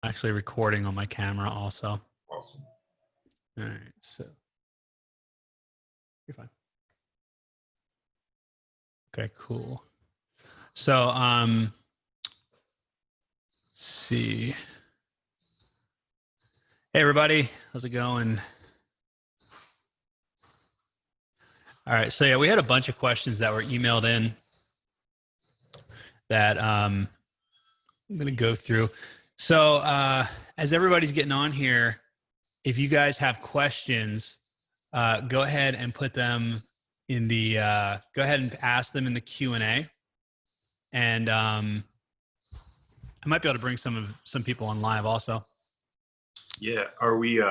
actually recording on my camera also. Awesome. All right, so you're fine. Okay, cool. So, let's see. Hey, everybody, how's it going? All right, so yeah, we had a bunch of questions that were emailed in that I'm going to go through. So, as everybody's getting on here, if you guys have questions, go ahead and put them in the go ahead and ask them in the Q&A, and I might be able to bring some people on live also. Yeah, are we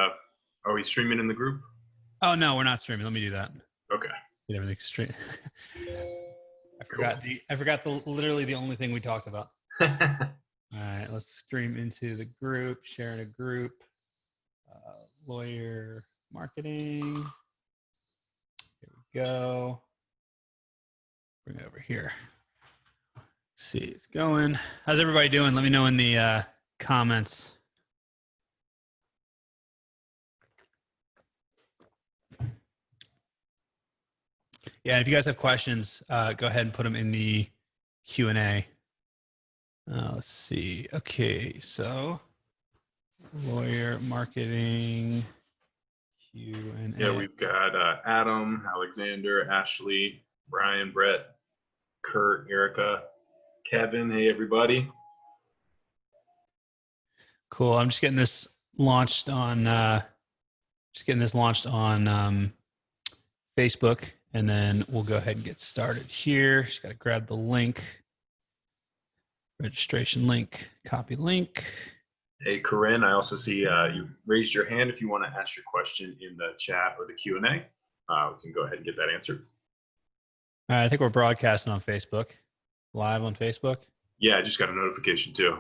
streaming in the group? Oh no, we're not streaming. Let me do that. Okay. Get everything straight. I forgot literally the only thing we talked about. All right, let's stream into the group, share in a group, lawyer marketing. Here we go. Bring it over here. See, it's going. How's everybody doing? Let me know in the comments. Yeah, if you guys have questions, go ahead and put them in the Q&A. Let's see. Okay, so lawyer marketing Q&A. Yeah, we've got Adam, Alexander, Ashley, Brian, Brett, Kurt, Erica, Kevin. Hey, everybody. Cool. I'm just getting this launched on Facebook, and then we'll go ahead and get started here. Just got to grab the link, registration link, copy link. Hey, Corinne, I also see you raised your hand if you want to ask your question in the chat or the Q&A. We can go ahead and get that answered. All right, I think we're broadcasting on Facebook, live on Facebook. Yeah, I just got a notification too.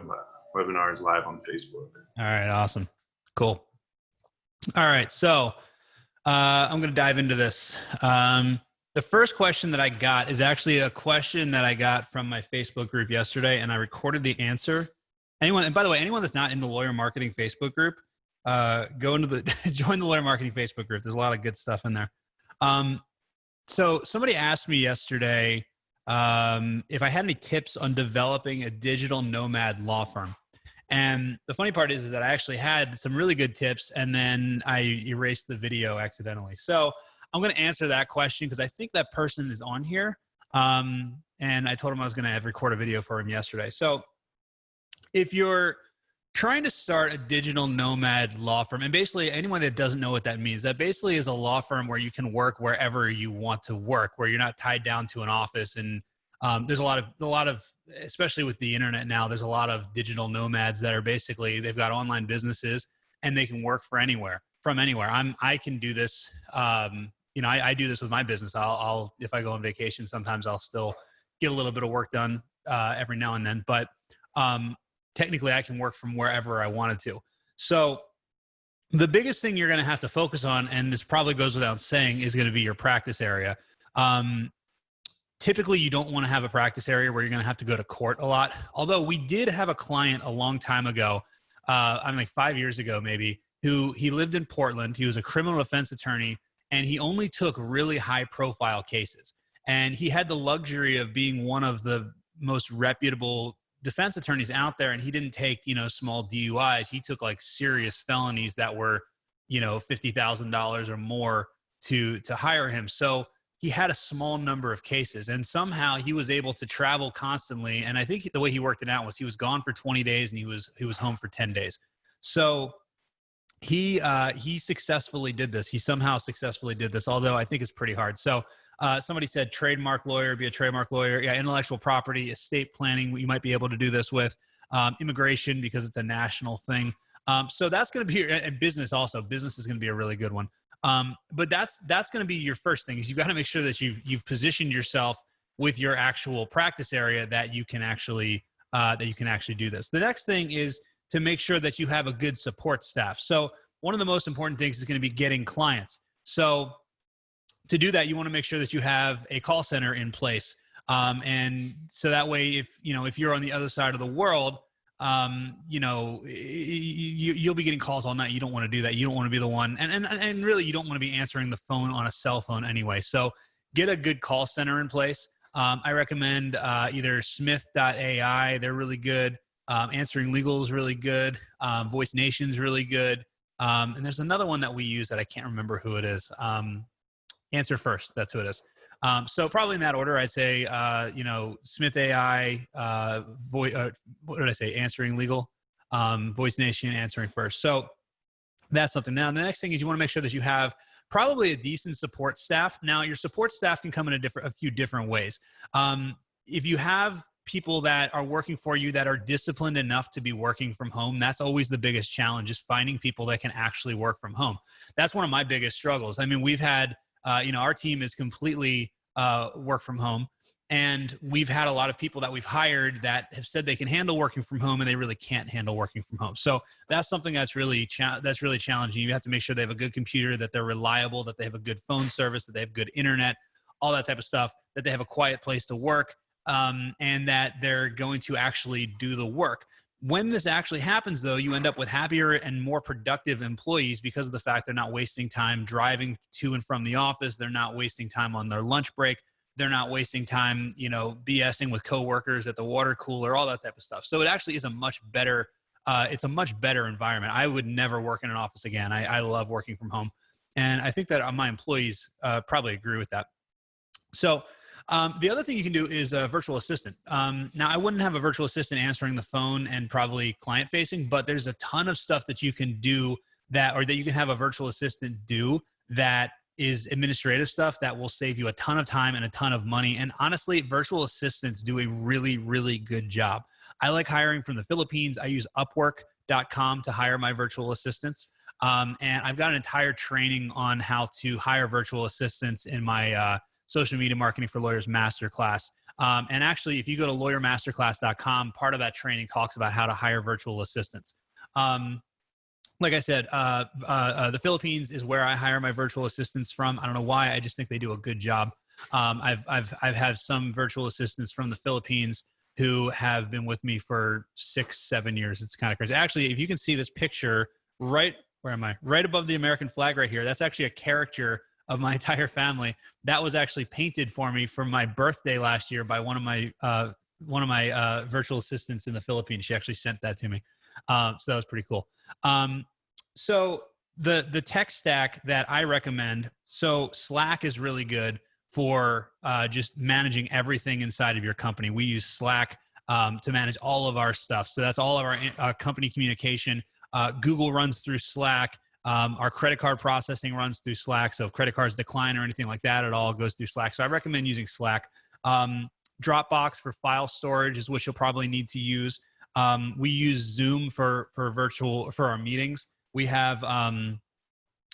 Webinar is live on Facebook. All right, awesome. Cool. All right, so I'm going to dive into this. The first question that I got is actually a question that I got from my Facebook group yesterday, and I recorded the answer. And by the way, anyone that's not in the Lawyer Marketing Facebook group, go into the join the Lawyer Marketing Facebook group. There's a lot of good stuff in there. So somebody asked me yesterday if I had any tips on developing a digital nomad law firm. And the funny part is that I actually had some really good tips, and then I erased the video accidentally. So I'm going to answer that question because I think that person is on here. And I told him I was going to record a video for him yesterday. So if you're trying to start a digital nomad law firm, and basically anyone that doesn't know what that means, that basically is a law firm where you can work wherever you want to work, where you're not tied down to an office. And there's a lot of, especially with the internet now, there's a lot of digital nomads that are basically, they've got online businesses and they can work from anywhere. I can do this. I do this with my business. I'll if I go on vacation, sometimes I'll still get a little bit of work done every now and then, but technically I can work from wherever I wanted to. So the biggest thing you're going to have to focus on, and this probably goes without saying, is going to be your practice area. Typically you don't want to have a practice area where you're going to have to go to court a lot. Although we did have a client a long time ago, like 5 years ago maybe, who he lived in Portland. He was a criminal defense attorney, and he only took really high profile cases. And he had the luxury of being one of the most reputable defense attorneys out there, and he didn't take, small DUIs. He took like serious felonies that were, $50,000 or more to hire him. So he had a small number of cases, and somehow he was able to travel constantly. And I think the way he worked it out was he was gone for 20 days and he was home for 10 days. So he successfully did this. He somehow successfully did this, although I think it's pretty hard. So somebody said trademark lawyer, be a trademark lawyer. Yeah, intellectual property, estate planning, you might be able to do this with. Immigration, because it's a national thing. So that's going to be, and business also. Business is going to be a really good one. But that's going to be your first thing, is you've got to make sure that you've positioned yourself with your actual practice area that you can actually do this. The next thing is to make sure that you have a good support staff. So one of the most important things is going to be getting clients. So to do that, you want to make sure that you have a call center in place. And so that way, if you're on the other side of the world, you'll be getting calls all night. You don't want to do that. You don't want to be the one, and really, you don't want to be answering the phone on a cell phone anyway. So get a good call center in place. I recommend either Smith.ai. They're really good. Answering Legal is really good. Voice Nation's really good. And there's another one that we use that I can't remember who it is. Answer First. That's who it is. So probably in that order, I'd say, Smith AI, what did I say? Answering Legal, Voice Nation, Answering First. So that's something. Now, the next thing is you want to make sure that you have probably a decent support staff. Now, your support staff can come in a few different ways. If you have people that are working for you that are disciplined enough to be working from home, that's always the biggest challenge, is finding people that can actually work from home. That's one of my biggest struggles. I mean, we've had, our team is completely work from home. And we've had a lot of people that we've hired that have said they can handle working from home, and they really can't handle working from home. So that's something that's really challenging. You have to make sure they have a good computer, that they're reliable, that they have a good phone service, that they have good internet, all that type of stuff, that they have a quiet place to work, and that they're going to actually do the work. When this actually happens, though, you end up with happier and more productive employees because of the fact they're not wasting time driving to and from the office. They're not wasting time on their lunch break. They're not wasting time, BSing with coworkers at the water cooler, all that type of stuff. So it actually is a much better, it's a much better environment. I would never work in an office again. I love working from home. And I think that my employees probably agree with that. So the other thing you can do is a virtual assistant. Now, I wouldn't have a virtual assistant answering the phone and probably client facing, but there's a ton of stuff that you can do that you can have a virtual assistant do that is administrative stuff that will save you a ton of time and a ton of money. And honestly, virtual assistants do a really, really good job. I like hiring from the Philippines. I use Upwork.com to hire my virtual assistants. And I've got an entire training on how to hire virtual assistants in my Social Media Marketing for Lawyers Masterclass. And actually, if you go to lawyermasterclass.com, part of that training talks about how to hire virtual assistants. Like I said, the Philippines is where I hire my virtual assistants from. I don't know why. I just think they do a good job. I've had some virtual assistants from the Philippines who have been with me for 6-7 years. It's kind of crazy. Actually, if you can see this picture right, where am I? Right above the American flag right here. That's actually a caricature of my entire family. That was actually painted for me for my birthday last year by one of my virtual assistants in the Philippines. She actually sent that to me. So that was pretty cool. So the tech stack that I recommend, so Slack is really good for just managing everything inside of your company. We use Slack to manage all of our stuff. So that's all of our company communication. Google runs through Slack. Our credit card processing runs through Slack. So if credit cards decline or anything like that, it all goes through Slack. So I recommend using Slack. Dropbox for file storage is what you'll probably need to use. We use Zoom for our meetings. We have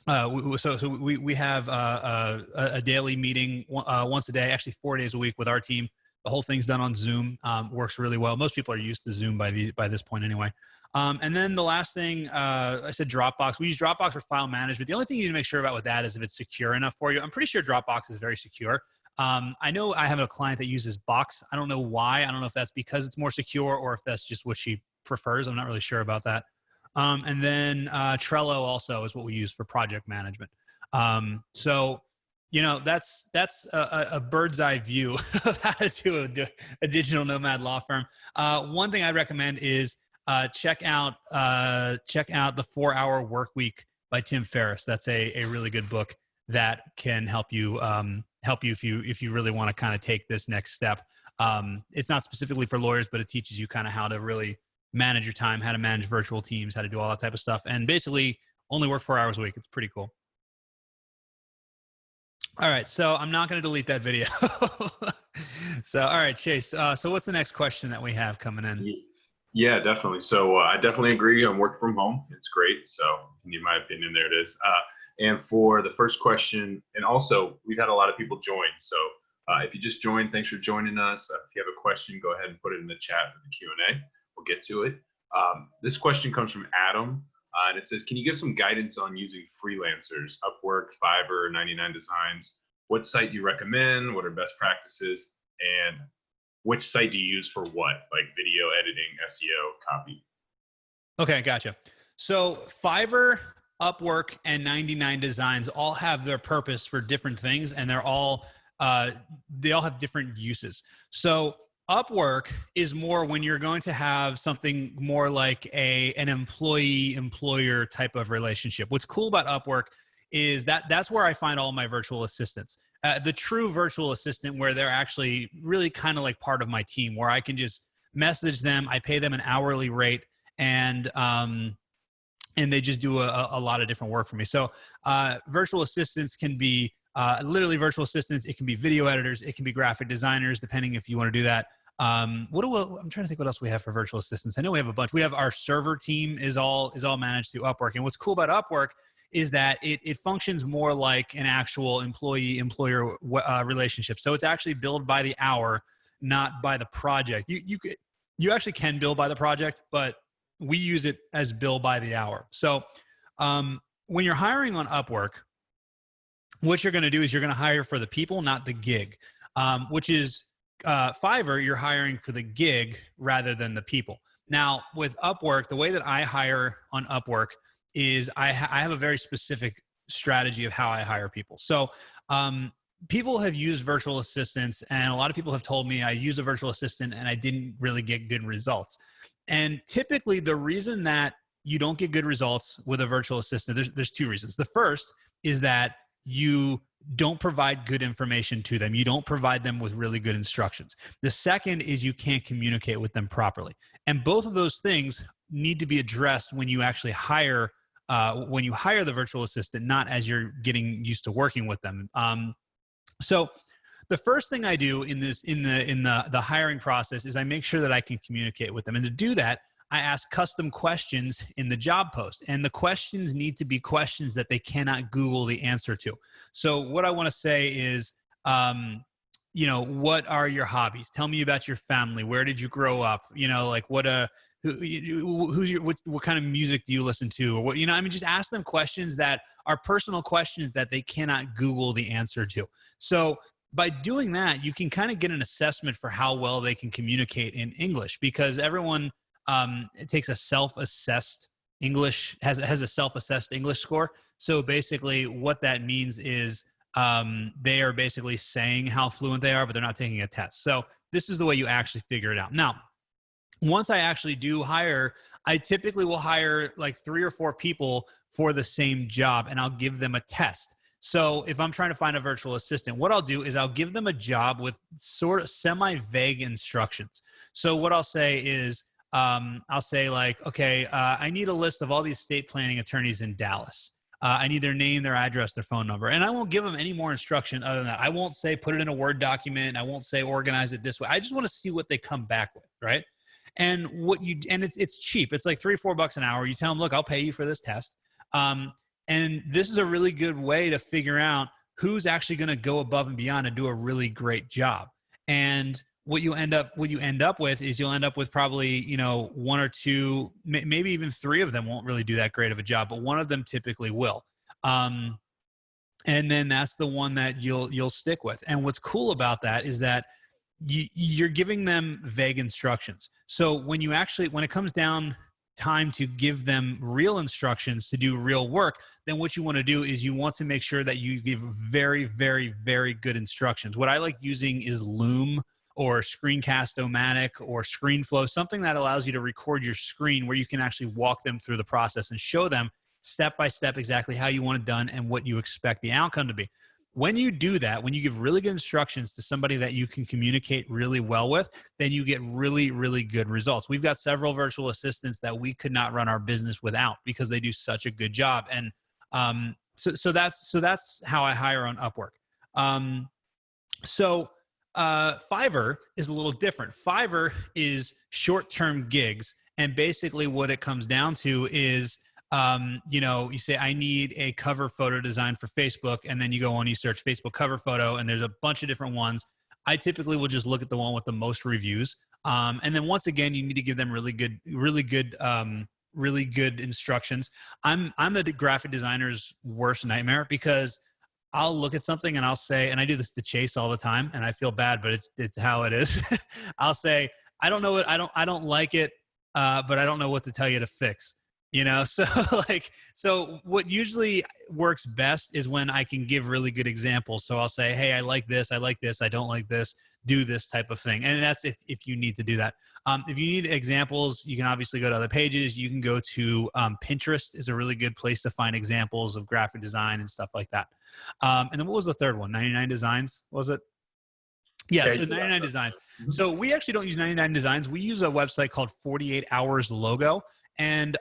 we have a daily meeting once a day, actually 4 days a week with our team. The whole thing's done on Zoom. Works really well. Most people are used to Zoom by this point anyway. And then the last thing, I said Dropbox. We use Dropbox for file management. The only thing you need to make sure about with that is if it's secure enough for you. I'm pretty sure Dropbox is very secure. I know I have a client that uses Box. I don't know why. I don't know if that's because it's more secure or if that's just what she prefers. I'm not really sure about that. And then Trello also is what we use for project management. So, that's a bird's eye view of how to do a digital nomad law firm. One thing I recommend is check out the 4-Hour Work Week by Tim Ferriss. That's a really good book that can help you if you really want to kind of take this next step. It's not specifically for lawyers, but it teaches you kind of how to really manage your time, how to manage virtual teams, how to do all that type of stuff, and basically only work 4 hours a week. It's pretty cool. All right, so I'm not going to delete that video. So, all right, Chase. So what's the next question that we have coming in? Yeah, definitely. So I definitely agree on work from home. It's great. So in my opinion, there it is. And for the first question, and also we've had a lot of people join. So if you just joined, thanks for joining us. If you have a question, go ahead and put it in the chat for the Q&A. We'll get to it. This question comes from Adam, and it says, can you give some guidance on using freelancers, Upwork, Fiverr, 99 Designs? What site you recommend? What are best practices? And which site do you use for what, like video editing, SEO, copy? Okay, gotcha. So Fiverr, Upwork, and 99 Designs all have their purpose for different things, and uh, they all have different uses. So Upwork is more when you're going to have something more like an employee employer type of relationship. What's cool about Upwork is that that's where I find all my virtual assistants. The true virtual assistant, where they're actually really kind of like part of my team, where I can just message them, I pay them an hourly rate, and they just do a lot of different work for me. So virtual assistants can be literally virtual assistants. It can be video editors. It can be graphic designers, depending if you want to do that. I'm trying to think what else we have for virtual assistants. I know we have a bunch. We have our server team is all managed through Upwork. And what's cool about Upwork is that it functions more like an actual employee-employer relationship. So it's actually billed by the hour, not by the project. You actually can bill by the project, but we use it as bill by the hour. So when you're hiring on Upwork, what you're going to do is you're going to hire for the people, not the gig, which is Fiverr, you're hiring for the gig rather than the people. Now, with Upwork, the way that I hire on Upwork is I have a very specific strategy of how I hire people. So people have used virtual assistants, and a lot of people have told me I used a virtual assistant and I didn't really get good results. And typically the reason that you don't get good results with a virtual assistant, there's two reasons. The first is that you don't provide good information to them. You don't provide them with really good instructions. The second is you can't communicate with them properly. And both of those things need to be addressed when you actually hire the virtual assistant, not as you're getting used to working with them. So the first thing I do in the hiring process is I make sure that I can communicate with them. And to do that, I ask custom questions in the job post. And the questions need to be questions that they cannot Google the answer to. So what I want to say is, what are your hobbies? Tell me about your family. Where did you grow up? Like what kind of music do you listen to? Or what, just ask them questions that are personal questions that they cannot Google the answer to. So by doing that, you can kind of get an assessment for how well they can communicate in English, because everyone takes a self-assessed English, has a self-assessed English score. So basically what that means is they are basically saying how fluent they are, but they're not taking a test. So this is the way you actually figure it out. Now, once I actually do hire, I typically will hire like 3 or 4 people for the same job, and I'll give them a test. So if I'm trying to find a virtual assistant, what I'll do is I'll give them a job with sort of semi-vague instructions. So what I'll say is, I'll say like, okay, I need a list of all these estate planning attorneys in Dallas. I need their name, their address, their phone number. And I won't give them any more instruction other than that. I won't say put it in a Word document. I won't say organize it this way. I just want to see what they come back with, right? And it's cheap. It's like $3 or $4 an hour. You tell them, look, I'll pay you for this test. And this is a really good way to figure out who's actually going to go above and beyond and do a really great job. And what you end up with is you'll end up with probably, 1 or 2, maybe even 3 of them won't really do that great of a job, but one of them typically will. And then that's the one that you'll stick with. And what's cool about that is that you're giving them vague instructions. So when it comes down time to give them real instructions to do real work, then what you want to do is you want to make sure that you give very, very, very good instructions. What I like using is Loom or Screencast-O-Matic or ScreenFlow, something that allows you to record your screen where you can actually walk them through the process and show them step by step exactly how you want it done and what you expect the outcome to be. When you do that, when you give really good instructions to somebody that you can communicate really well with, then you get really, really good results. We've got several virtual assistants that we could not run our business without because they do such a good job. And so that's how I hire on Upwork. Fiverr is a little different. Fiverr is short-term gigs, and basically what it comes down to is you say, I need a cover photo design for Facebook. And then you go on, you search Facebook cover photo, and there's a bunch of different ones. I typically will just look at the one with the most reviews. And then once again, you need to give them really good instructions. I'm the graphic designer's worst nightmare because I'll look at something and I'll say, and I do this to Chase all the time, and I feel bad, but it's how it is. I'll say, I don't know what I don't like it, but I don't know what to tell you to fix. You know, so so what usually works best is when I can give really good examples. So I'll say, hey, I like this, I don't like this, do this type of thing. And that's if you need to do that. If you need examples, you can obviously go to other pages. You can go to Pinterest is a really good place to find examples of graphic design and stuff like that. And then what was the third one? 99 Designs, was it? Yeah, so 99 Designs. So we actually don't use 99 Designs. We use a website called 48 Hours Logo. And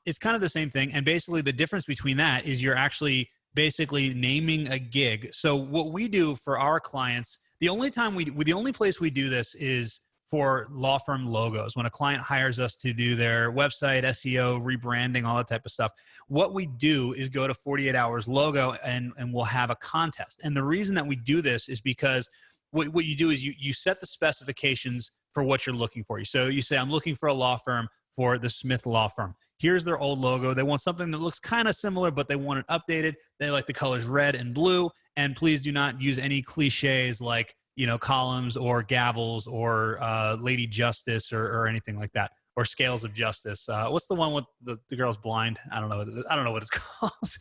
it's kind of the same thing. And basically the difference between that is you're actually basically naming a gig. So what we do for our clients, the only place we do this is for law firm logos. When a client hires us to do their website, SEO, rebranding, all that type of stuff, what we do is go to 48 Hours Logo and we'll have a contest. And the reason that we do this is because what you do is you set the specifications for what you're looking for. So you say, I'm looking for a law firm for the Smith Law Firm. Here's their old logo. They want something that looks kind of similar, but they want it updated. They like the colors red and blue. And please do not use any cliches like, you know, columns or gavels or Lady Justice or anything like that, or Scales of Justice. What's the one with the girl's blind? I don't know what it's called.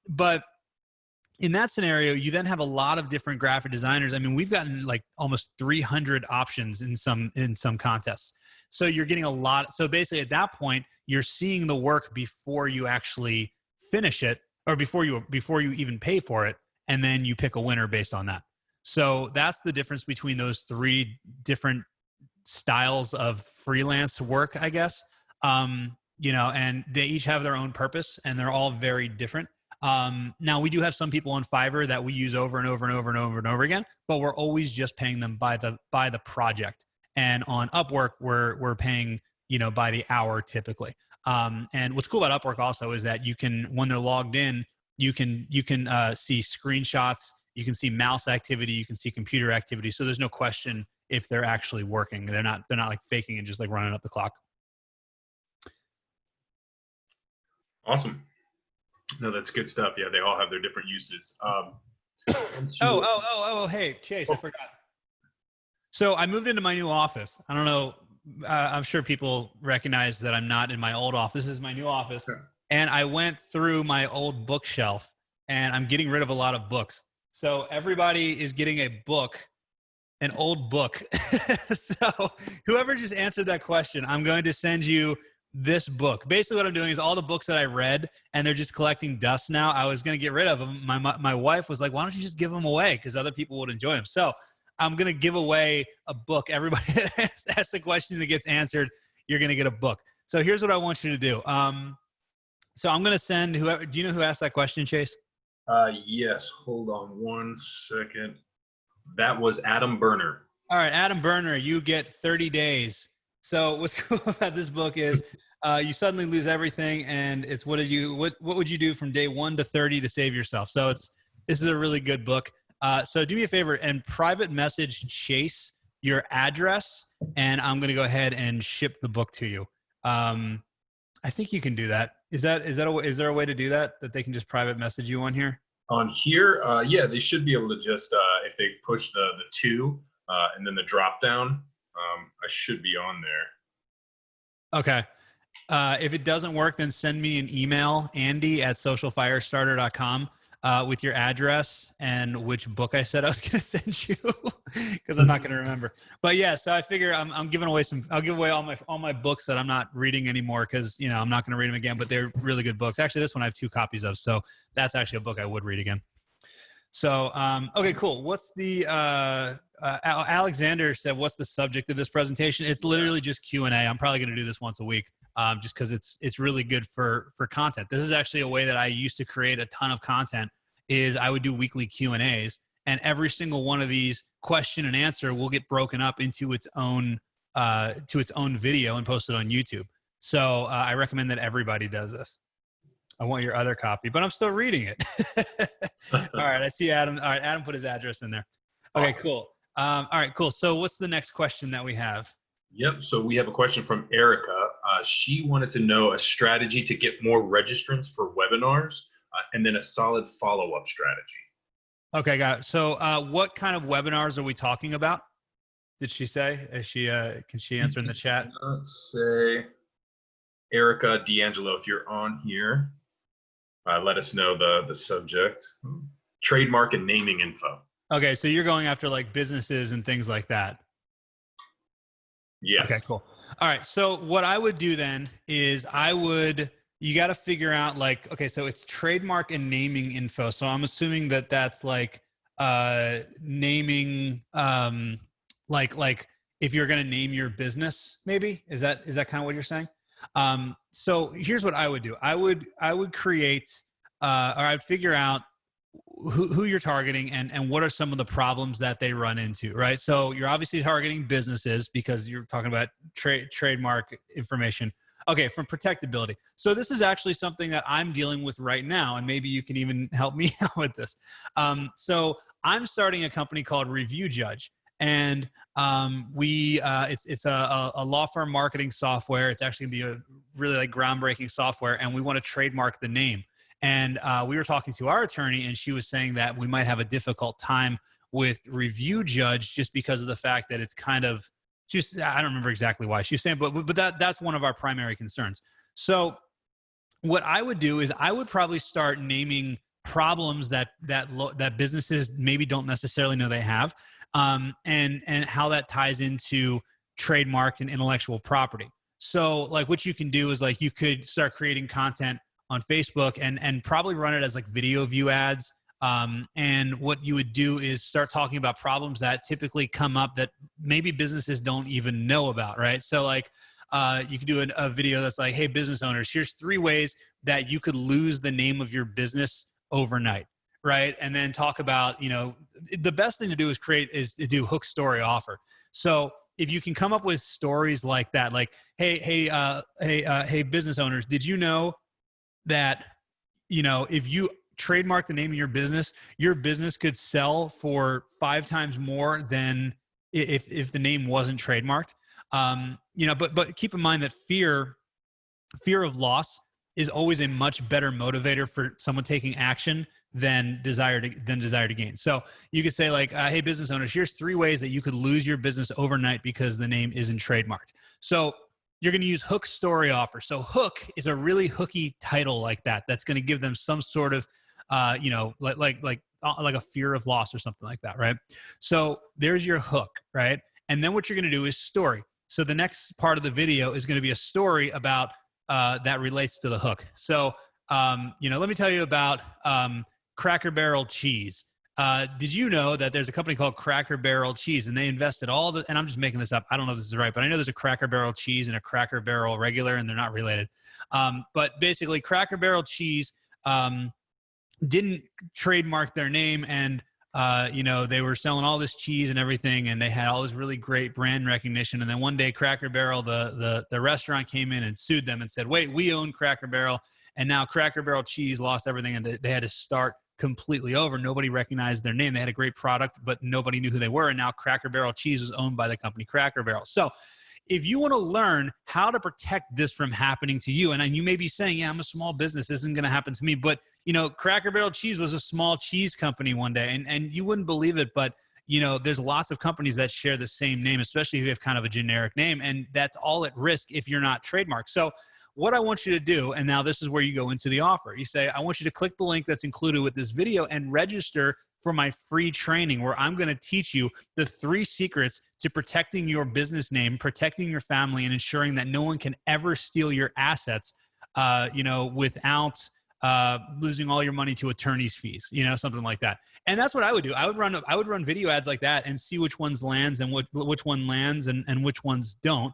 But in that scenario, you then have a lot of different graphic designers. I mean, we've gotten like almost 300 options in some contests. So you're getting a lot. So basically at that point, you're seeing the work before you actually finish it, or before you even pay for it. And then you pick a winner based on that. So that's the difference between those three different styles of freelance work, I guess. You know, and they each have their own purpose and they're all very different. Now we do have some people on Fiverr that we use over and over and over and over and over again, but we're always just paying them by the project. And on Upwork, we're paying, you know, by the hour typically. And what's cool about Upwork also is that you can, when they're logged in, you can see screenshots, you can see mouse activity, you can see computer activity. So there's no question if they're actually working. They're not like faking and just like running up the clock. Awesome. No, that's good stuff. Yeah, they all have their different uses. Hey, Chase, I forgot. So I moved into my new office. I don't know. I'm sure people recognize that I'm not in my old office. This is my new office. Sure. And I went through my old bookshelf and I'm getting rid of a lot of books. So everybody is getting a book, an old book. So whoever just answered that question, I'm going to send you this book. Basically what I'm doing is all the books that I read and they're just collecting dust now. I was going to get rid of them. My wife was like, why don't you just give them away? Because other people would enjoy them. So I'm going to give away a book. Everybody that asks a question that gets answered, you're going to get a book. So here's what I want you to do. So I'm going to send whoever, do you know who asked that question, Chase? Yes. Hold on one second. That was Adam Berner. All right. Adam Berner, you get 30 days. So what's cool about this book is you suddenly lose everything, and it's what would you do from day 1 to 30 to save yourself? So this is a really good book. So do me a favor and private message Chase your address, and I'm going to go ahead and ship the book to you. I think you can do that. Is there a way to do that they can just private message you on here? On here, yeah, they should be able to just if they push the 2 and then the drop down. I should be on there. Okay. If it doesn't work, then send me an email, andy@socialfirestarter.com, with your address and which book I said I was going to send you, because I'm not going to remember. But yeah, so I figure I'm giving away I'll give away all my books that I'm not reading anymore because, you know, I'm not going to read them again, but they're really good books. Actually, this one I have 2 copies of, so that's actually a book I would read again. So, okay, cool. What's the, Alexander said, what's the subject of this presentation? It's literally just Q&A. I'm probably going to do this once a week, just because it's really good for content. This is actually a way that I used to create a ton of content. Is I would do weekly Q&As, and every single one of these question and answer will get broken up into its own video and posted on YouTube. So I recommend that everybody does this. I want your other copy, but I'm still reading it. All right, I see Adam. All right, Adam put his address in there. Okay, awesome. Cool. All right, cool. So what's the next question that we have? Yep, so we have a question from Erica. She wanted to know a strategy to get more registrants for webinars. and then a solid follow-up strategy. Okay, got it. So, what kind of webinars are we talking about? Did she say? Is she? Can she answer in the chat? Let's say Erica D'Angelo, if you're on here, let us know the subject. Trademark and naming info. Okay, so you're going after like businesses and things like that. Yes. Okay, cool. All right. So what I would do then is you got to figure out like, okay, so it's trademark and naming info. So I'm assuming that that's like naming, like if you're going to name your business, maybe is that kind of what you're saying? So here's what I would do. I would create, or I'd figure out who you're targeting and what are some of the problems that they run into, right? So you're obviously targeting businesses because you're talking about trademark information. Okay, from protectability. So this is actually something that I'm dealing with right now, and maybe you can even help me out with this. So I'm starting a company called Review Judge, and it's a law firm marketing software. It's actually gonna be a really like groundbreaking software, and we want to trademark the name. And we were talking to our attorney, and she was saying that we might have a difficult time with Review Judge just because of the fact that it's kind of just, I don't remember exactly why she was saying, but that's one of our primary concerns. So what I would do is I would probably start naming problems that businesses maybe don't necessarily know they have, and how that ties into trademark and intellectual property. So like what you can do is like you could start creating content on Facebook and probably run it as like video view ads. And what you would do is start talking about problems that typically come up that maybe businesses don't even know about, right? So like you could do a video that's like, hey, business owners, here's 3 ways that you could lose the name of your business overnight, right? And then talk about, the best thing to do is to do hook story offer. So if you can come up with stories like that, like, hey, business owners, did you know that if you trademark the name of your business could sell for 5 times more than if the name wasn't trademarked. But keep in mind that fear of loss is always a much better motivator for someone taking action than desire to gain. So you could say like, hey, business owners, here's 3 ways that you could lose your business overnight because the name isn't trademarked. So you're going to use hook story offer. So hook is a really hooky title like that. That's going to give them some sort of, like a fear of loss or something like that, right? So there's your hook, right? And then what you're going to do is story. So the next part of the video is going to be a story about that relates to the hook. So, let me tell you about Cracker Barrel cheese. Did you know that there's a company called Cracker Barrel Cheese, and they invested and I'm just making this up. I don't know if this is right, but I know there's a Cracker Barrel cheese and a Cracker Barrel regular, and they're not related. But basically Cracker Barrel cheese didn't trademark their name, and they were selling all this cheese and everything, and they had all this really great brand recognition. And then one day Cracker Barrel, the restaurant, came in and sued them and said, wait, we own Cracker Barrel, and now Cracker Barrel cheese lost everything, and they had to start completely over. Nobody recognized their name. They had a great product, but nobody knew who they were. And now Cracker Barrel cheese was owned by the company Cracker Barrel. So if you want to learn how to protect this from happening to you, and you may be saying, yeah, I'm a small business, this isn't going to happen to me. But, Cracker Barrel cheese was a small cheese company one day, and you wouldn't believe it, but there's lots of companies that share the same name, especially if you have kind of a generic name, and that's all at risk if you're not trademarked. So what I want you to do, and now this is where you go into the offer. You say, I want you to click the link that's included with this video and register for my free training, where I'm going to teach you the 3 secrets to protecting your business name, protecting your family, and ensuring that no one can ever steal your assets, without losing all your money to attorney's fees, something like that. And that's what I would do. I would run video ads like that and see which ones lands and which one lands and which ones don't.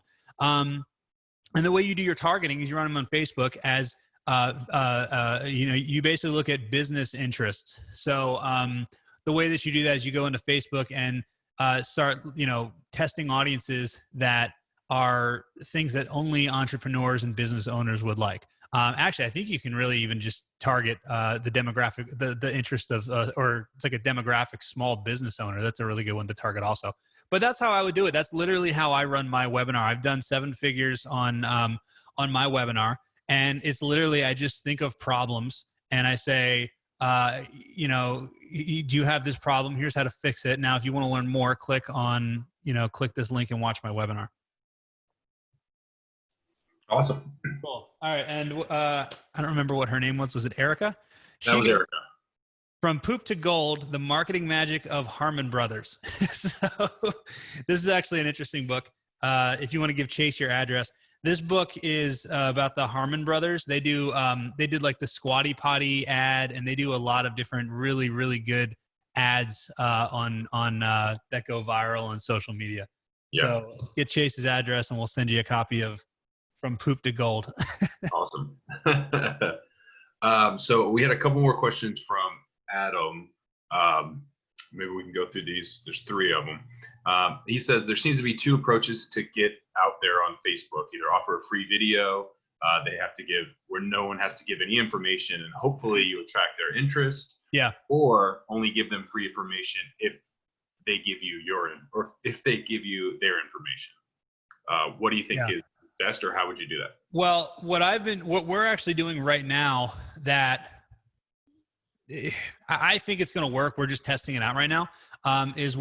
And the way you do your targeting is you run them on Facebook as, you basically look at business interests. So the way that you do that is you go into Facebook and start, testing audiences that are things that only entrepreneurs and business owners would like. Actually, I think you can really even just target the demographic, the interest of, or it's like a demographic small business owner. That's a really good one to target also. But that's how I would do it. That's literally how I run my webinar. I've done 7 figures on my webinar, and it's literally, I just think of problems and I say, you know, do you have this problem? Here's how to fix it. Now, if you want to learn more, click on, you know, click this link and watch my webinar. Awesome. Cool. All right. And I don't remember what her name was. Was it Erica? That was Erica. From Poop to Gold, The Marketing Magic of Harmon Brothers. So this is actually an interesting book. If you want to give Chase your address, this book is about the Harmon Brothers. They do, they did like the Squatty Potty ad, and they do a lot of different really, really good ads on that go viral on social media. Yeah. So get Chase's address, and we'll send you a copy of From Poop to Gold. Awesome. So we had a couple more questions from Adam. Maybe we can go through these. There's 3 of them. He says there seems to be 2 approaches to get out there on Facebook. Either offer a free video, they have to give, where no one has to give any information, and hopefully you attract their interest. Yeah. Or only give them free information if they give you or if they give you their information. What do you think is best, or how would you do that? Well, what we're actually doing right now that I think it's going to work. We're just testing it out right now. Is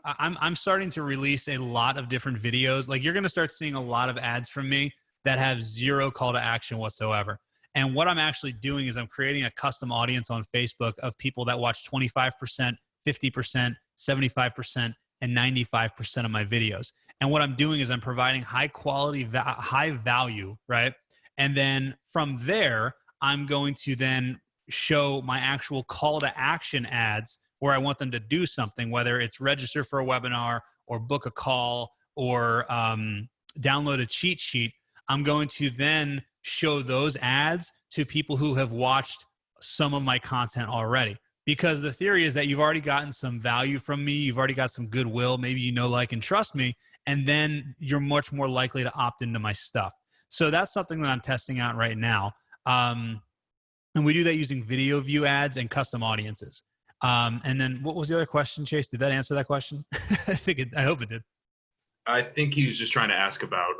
I'm starting to release a lot of different videos. Like, you're going to start seeing a lot of ads from me that have 0 call to action whatsoever. And what I'm actually doing is I'm creating a custom audience on Facebook of people that watch 25%, 50%, 75%, and 95% of my videos. And what I'm doing is I'm providing high quality, high value, right? And then from there, I'm going to then show my actual call to action ads where I want them to do something, whether it's register for a webinar or book a call or download a cheat sheet. I'm going to then show those ads to people who have watched some of my content already. Because the theory is that you've already gotten some value from me. You've already got some goodwill. Maybe you know, like, and trust me. And then you're much more likely to opt into my stuff. So that's something that I'm testing out right now. And we do that using video view ads and custom audiences. And then what was the other question, Chase? Did that answer that question? I hope it did. I think he was just trying to ask about,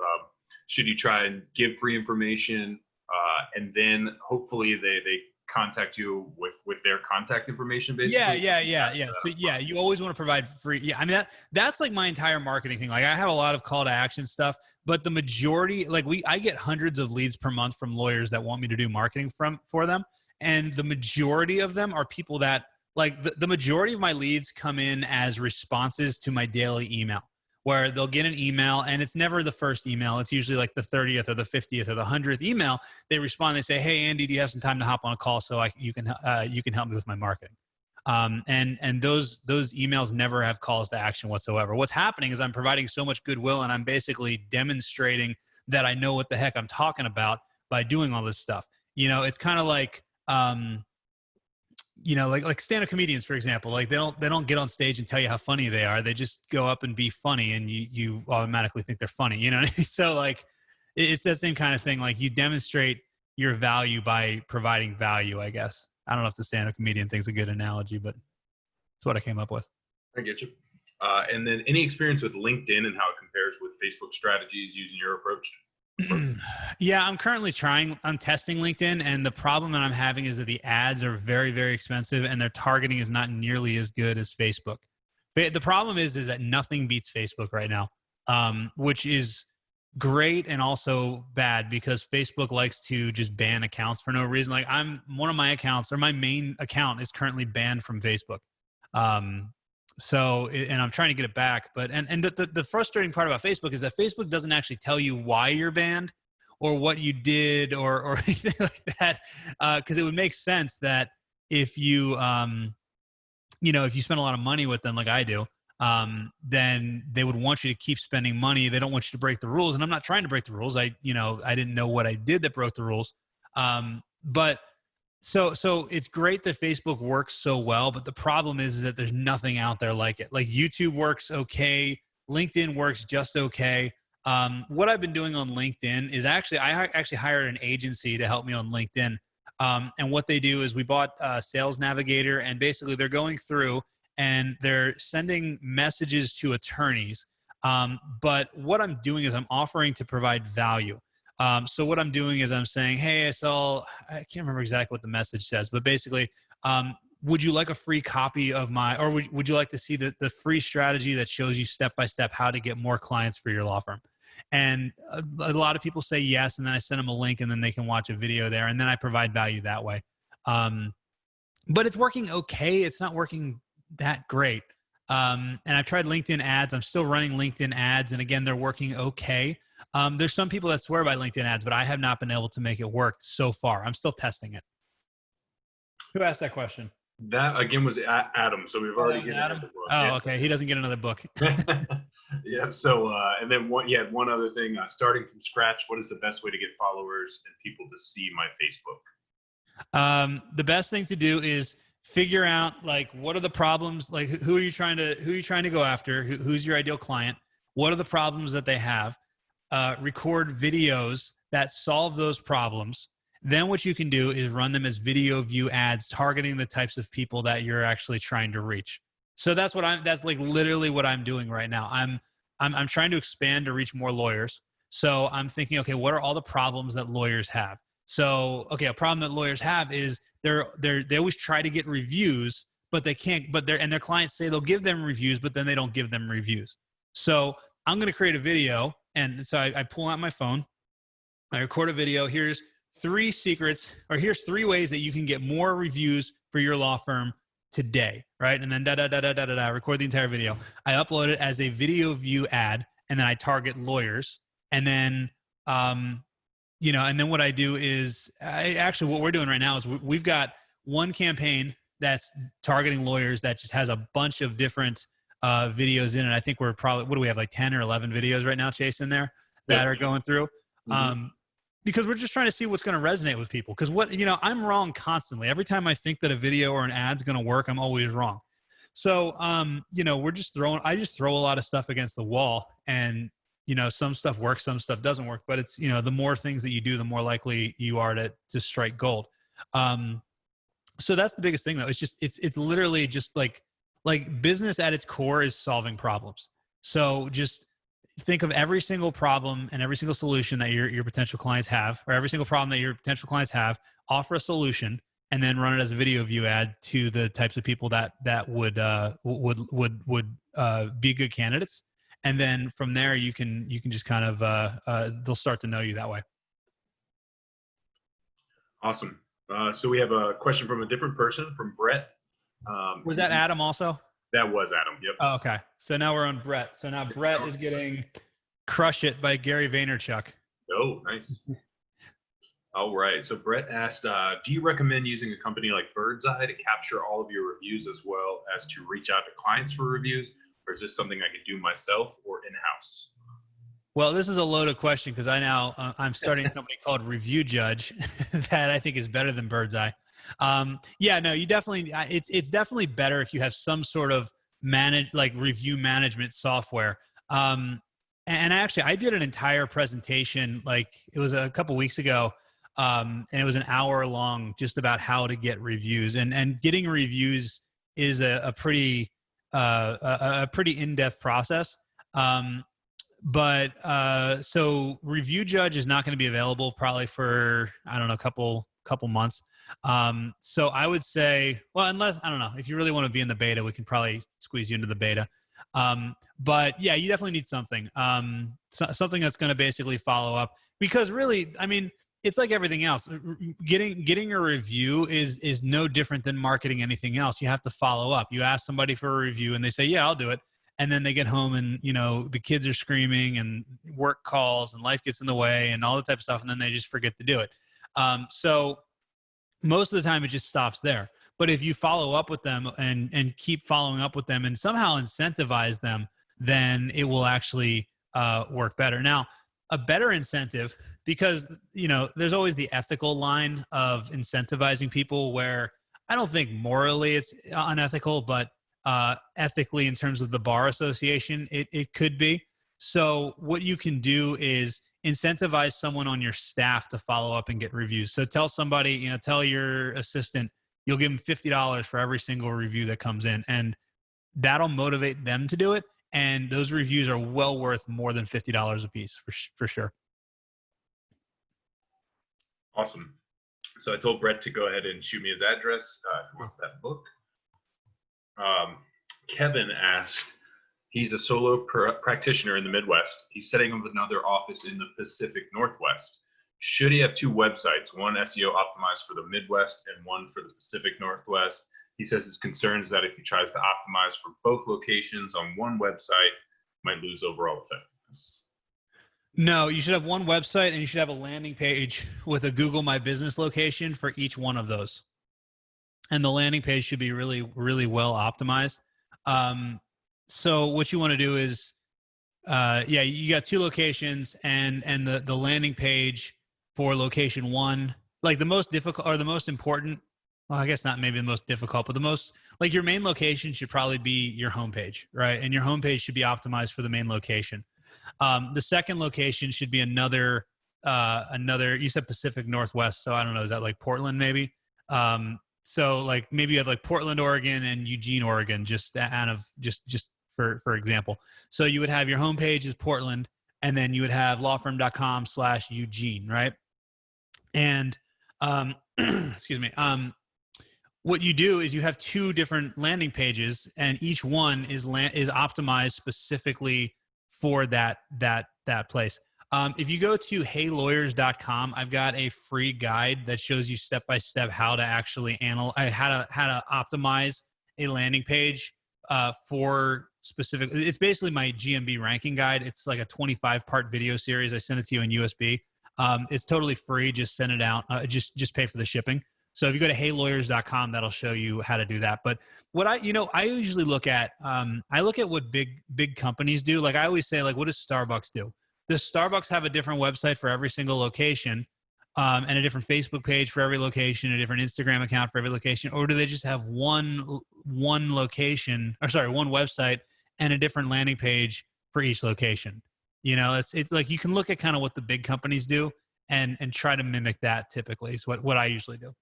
should you try and give free information, and then hopefully they contact you with their contact information, basically? Yeah. So you always want to provide free. Yeah, I mean, that's like my entire marketing thing. Like, I have a lot of call to action stuff, but the majority, like, I get hundreds of leads per month from lawyers that want me to do marketing for them. And the majority of them are people that, like, the majority of my leads come in as responses to my daily email, where they'll get an email, and it's never the first email. It's usually like the 30th or the 50th or the 100th email. They respond, they say, "Hey, Andy, do you have some time to hop on a call so you can help me with my marketing?" And those emails never have calls to action whatsoever. What's happening is I'm providing so much goodwill, and I'm basically demonstrating that I know what the heck I'm talking about by doing all this stuff. You know, it's kind of like, you know, like stand-up comedians, for example. Like, they don't get on stage and tell you how funny they are. They just go up and be funny, and you automatically think they're funny. You know what I mean? So, like, it's that same kind of thing. Like, you demonstrate your value by providing value, I guess. I don't know if the stand-up comedian thing's a good analogy, but it's what I came up with. I get you. And then any experience with LinkedIn and how it compares with Facebook strategies using your approach? Yeah, I'm testing LinkedIn, and the problem that I'm having is that the ads are very, very expensive, and their targeting is not nearly as good as Facebook. But the problem is that nothing beats Facebook right now, which is great and also bad, because Facebook likes to just ban accounts for no reason. Like, one of my accounts, or my main account, is currently banned from Facebook. And I'm trying to get it back, but the frustrating part about Facebook is that Facebook doesn't actually tell you why you're banned or what you did or anything like that. Cause it would make sense that if you, if you spend a lot of money with them, like I do, then they would want you to keep spending money. They don't want you to break the rules. And I'm not trying to break the rules. I didn't know what I did that broke the rules. So it's great that Facebook works so well, but the problem is that there's nothing out there like it. Like, YouTube works okay. LinkedIn works just okay. What I've been doing on LinkedIn is I actually hired an agency to help me on LinkedIn. And what they do is we bought Sales Navigator, and basically they're going through and they're sending messages to attorneys. But what I'm doing is I'm offering to provide value. So what I'm doing is I'm saying, hey, I can't remember exactly what the message says, but basically, would you like a free copy of or would you like to see the free strategy that shows you step by step how to get more clients for your law firm? And a lot of people say yes, and then I send them a link, and then they can watch a video there, and then I provide value that way. But it's working okay. It's not working that great. And I've tried LinkedIn ads. I'm still running LinkedIn ads, and again, they're working okay. There's some people that swear by LinkedIn ads, but I have not been able to make it work so far. I'm still testing it. Who asked that question? That again was Adam. So we've already hit Adam. another book. Oh, Yeah. okay. He doesn't get another book. Yeah. So and then you had one other thing. Starting from scratch, what is the best way to get followers and people to see my Facebook? The best thing to do is figure out like what are the problems, like who are you trying to go after, who's your ideal client, what are the problems that they have, record videos that solve those problems. Then what you can do is run them as video view ads targeting the types of people that you're actually trying to reach. So that's like literally what I'm doing right now. I'm trying to expand to reach more lawyers. So I'm thinking, okay, what are all the problems that lawyers have? So, okay, a problem that lawyers have is they always try to get reviews, but they can't, and their clients say they'll give them reviews, but then they don't give them reviews. So I'm going to create a video. And so I pull out my phone, I record a video. Here's 3 secrets, or here's 3 ways that you can get more reviews for your law firm today, right? And then record the entire video. I upload it as a video view ad, and then I target lawyers. And then, and then what I do is what we're doing right now is we've got one campaign that's targeting lawyers that just has a bunch of different videos in it. I think we're probably, what do we have, like 10 or 11 videos right now, Chase, in there that are going through. Because we're just trying to see what's going to resonate with people. Because I'm wrong constantly. Every time I think that a video or an ad's going to work, I'm always wrong. So, I just throw a lot of stuff against the wall, and, some stuff works, some stuff doesn't work, but it's, the more things that you do, the more likely you are to strike gold. So that's the biggest thing though. It's literally just like business at its core is solving problems. So just think of every single problem and every single solution that your potential clients have, or every single problem that your potential clients have, offer a solution, and then run it as a video view ad to the types of people that would be good candidates. And then from there, you can just kind of they'll start to know you that way. Awesome. So we have a question from a different person, from Brett. Was that Adam also? That was Adam. Yep. Oh, okay. So now we're on Brett. So now Brett is getting "Crush It" by Gary Vaynerchuk. Oh, nice. All right. So Brett asked, do you recommend using a company like Birdseye to capture all of your reviews as well as to reach out to clients for reviews? Or is this something I could do myself or in-house? Well, this is a loaded question because I'm starting a company called Review Judge that I think is better than Birdseye. You definitely, it's definitely better if you have some sort of review management software. And actually I did an entire presentation, like it was a couple weeks ago. And it was an hour long, just about how to get reviews, and getting reviews is a pretty in-depth process. So Review Judge is not going to be available probably for, I don't know, a couple months. So I would say, well, unless, I don't know, if you really want to be in the beta, we can probably squeeze you into the beta. But yeah, you definitely need something, something that's going to basically follow up, because really, I mean, it's like everything else. Getting a review is no different than marketing anything else. You have to follow up. You ask somebody for a review and they say, yeah, I'll do it. And then they get home and, the kids are screaming and work calls and life gets in the way and all that type of stuff. And then they just forget to do it. So most of the time it just stops there. But if you follow up with them and keep following up with them and somehow incentivize them, then it will actually work better. Now, a better incentive, because, there's always the ethical line of incentivizing people where I don't think morally it's unethical, but ethically, in terms of the bar association, it could be. So what you can do is incentivize someone on your staff to follow up and get reviews. So tell somebody, tell your assistant, you'll give them $50 for every single review that comes in, and that'll motivate them to do it. And those reviews are well worth more than $50 a piece for sure. Awesome. So I told Brett to go ahead and shoot me his address if he wants that book. Um, Kevin asked, he's a solo practitioner in the Midwest. He's setting up another office in the Pacific Northwest. Should he have two websites, one SEO optimized for the Midwest and one for the Pacific Northwest? He says his concern is that if he tries to optimize for both locations on one website, might lose overall effectiveness. No, you should have one website and you should have a landing page with a Google My Business location for each one of those. And the landing page should be really, really well optimized. So what you want to do is, yeah, you got two locations, and the landing page for location one, like the most difficult or the most important. Well, I guess not maybe the most difficult, but the most, like, your main location should probably be your homepage, right? And your homepage should be optimized for the main location. The second location should be another. You said Pacific Northwest, so I don't know. Is that like Portland, maybe? So like maybe you have like Portland, Oregon, and Eugene, Oregon, just out of just for example. So you would have your homepage is Portland, and then you would have lawfirm.com/Eugene, right? And excuse me. What you do is you have two different landing pages, and each one is optimized specifically for that place. If you go to heylawyers.com, I've got a free guide that shows you step by step how to actually how to optimize a landing page for specific. It's basically my GMB ranking guide. It's like a 25-part video series. I send it to you in USB. It's totally free. Just send it out. Just pay for the shipping. So if you go to heylawyers.com, that'll show you how to do that. But what I usually look at, I look at what big companies do. Like I always say, like, what does Starbucks do? Does Starbucks have a different website for every single location, and a different Facebook page for every location, a different Instagram account for every location? Or do they just have one location, or sorry, one website and a different landing page for each location? It's like you can look at kind of what the big companies do and try to mimic that. Typically is what I usually do.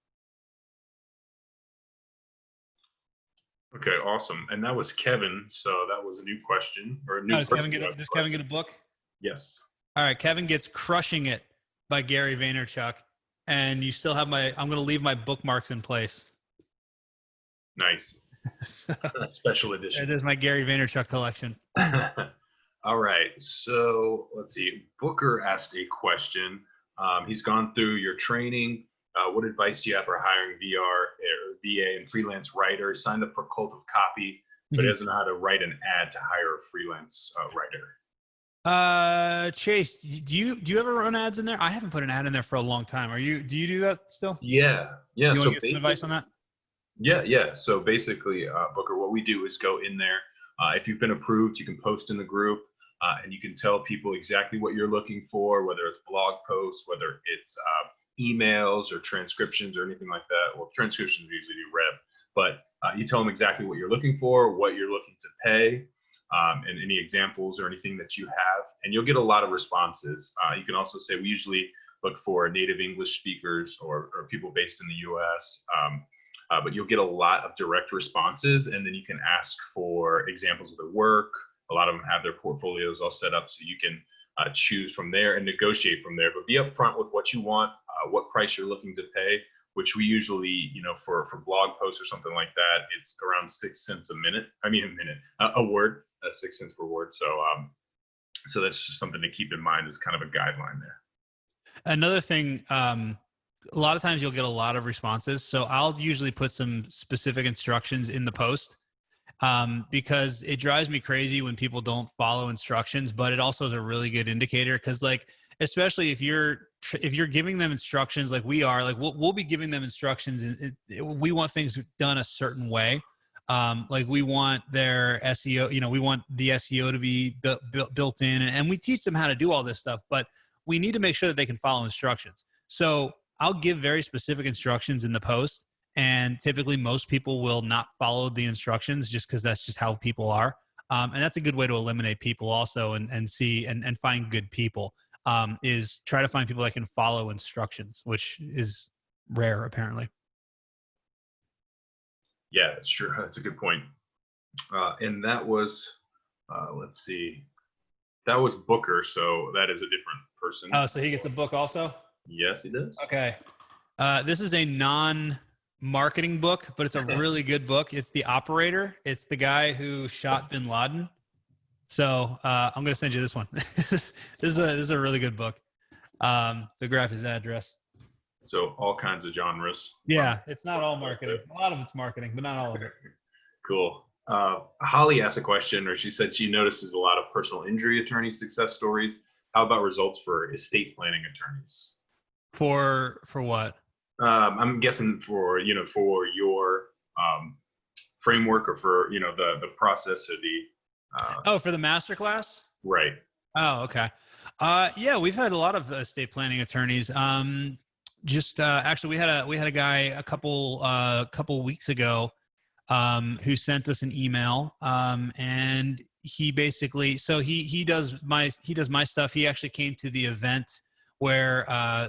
Okay, awesome. And that was Kevin. So that was a new question or a new. Does Kevin get a book? Yes. All right, Kevin gets Crushing It by Gary Vaynerchuk, and you still have I'm going to leave my bookmarks in place. Nice. Special edition. There's my Gary Vaynerchuk collection. All right. So let's see. Booker asked a question. He's gone through your training. What advice do you have for hiring VR or VA and freelance writers? Signed up for Cult of Copy, but doesn't know how to write an ad to hire a freelance writer. Chase, do you ever run ads in there? I haven't put an ad in there for a long time. Do you do that still? Yeah. You want to get some advice on that? Yeah. So basically, Booker, what we do is go in there. If you've been approved, you can post in the group, and you can tell people exactly what you're looking for, whether it's blog posts, whether it's emails or transcriptions or anything like that. Well, transcriptions usually do rev, but you tell them exactly what you're looking for, what you're looking to pay, and any examples or anything that you have, and you'll get a lot of responses. You can also say we usually look for native English speakers or people based in the US, but you'll get a lot of direct responses, and then you can ask for examples of their work. A lot of them have their portfolios all set up, so you can choose from there and negotiate from there, but be upfront with what you want, what price you're looking to pay, which we usually, for blog posts or something like that, it's around 6 cents a minute. A word, 6 cents per word. So that's just something to keep in mind as kind of a guideline there. Another thing, a lot of times you'll get a lot of responses. So I'll usually put some specific instructions in the post, because it drives me crazy when people don't follow instructions, but it also is a really good indicator. Cause like, especially if you're giving them instructions, like we are, like we'll be giving them instructions, and we want things done a certain way. Like we want their SEO, we want the SEO to be built in, and we teach them how to do all this stuff, but we need to make sure that they can follow instructions. So I'll give very specific instructions in the post, and typically most people will not follow the instructions just because that's just how people are. And that's a good way to eliminate people also, and see and find good people, is try to find people that can follow instructions, which is rare apparently. Yeah, that's true. That's a good point. And that was, let's see, that was Booker. So that is a different person. Oh, so he gets a book also? Yes, he does. Okay. This is a non-marketing book, but it's a really good book. It's The Operator. It's the guy who shot bin Laden. So I'm going to send you this one. This is a really good book. To grab his address. So all kinds of genres. Yeah, it's not all marketing. A lot of it's marketing, but not all of it. Cool. Holly asked a question, or she said she notices a lot of personal injury attorney success stories. How about results for estate planning attorneys? For what? I'm guessing for for your framework, or for the process, or the Oh, for the masterclass? right. Oh, okay. Yeah, we've had a lot of estate planning attorneys. Just actually, we had a guy a couple weeks ago who sent us an email, and he basically, so he does my stuff. He actually came to the event where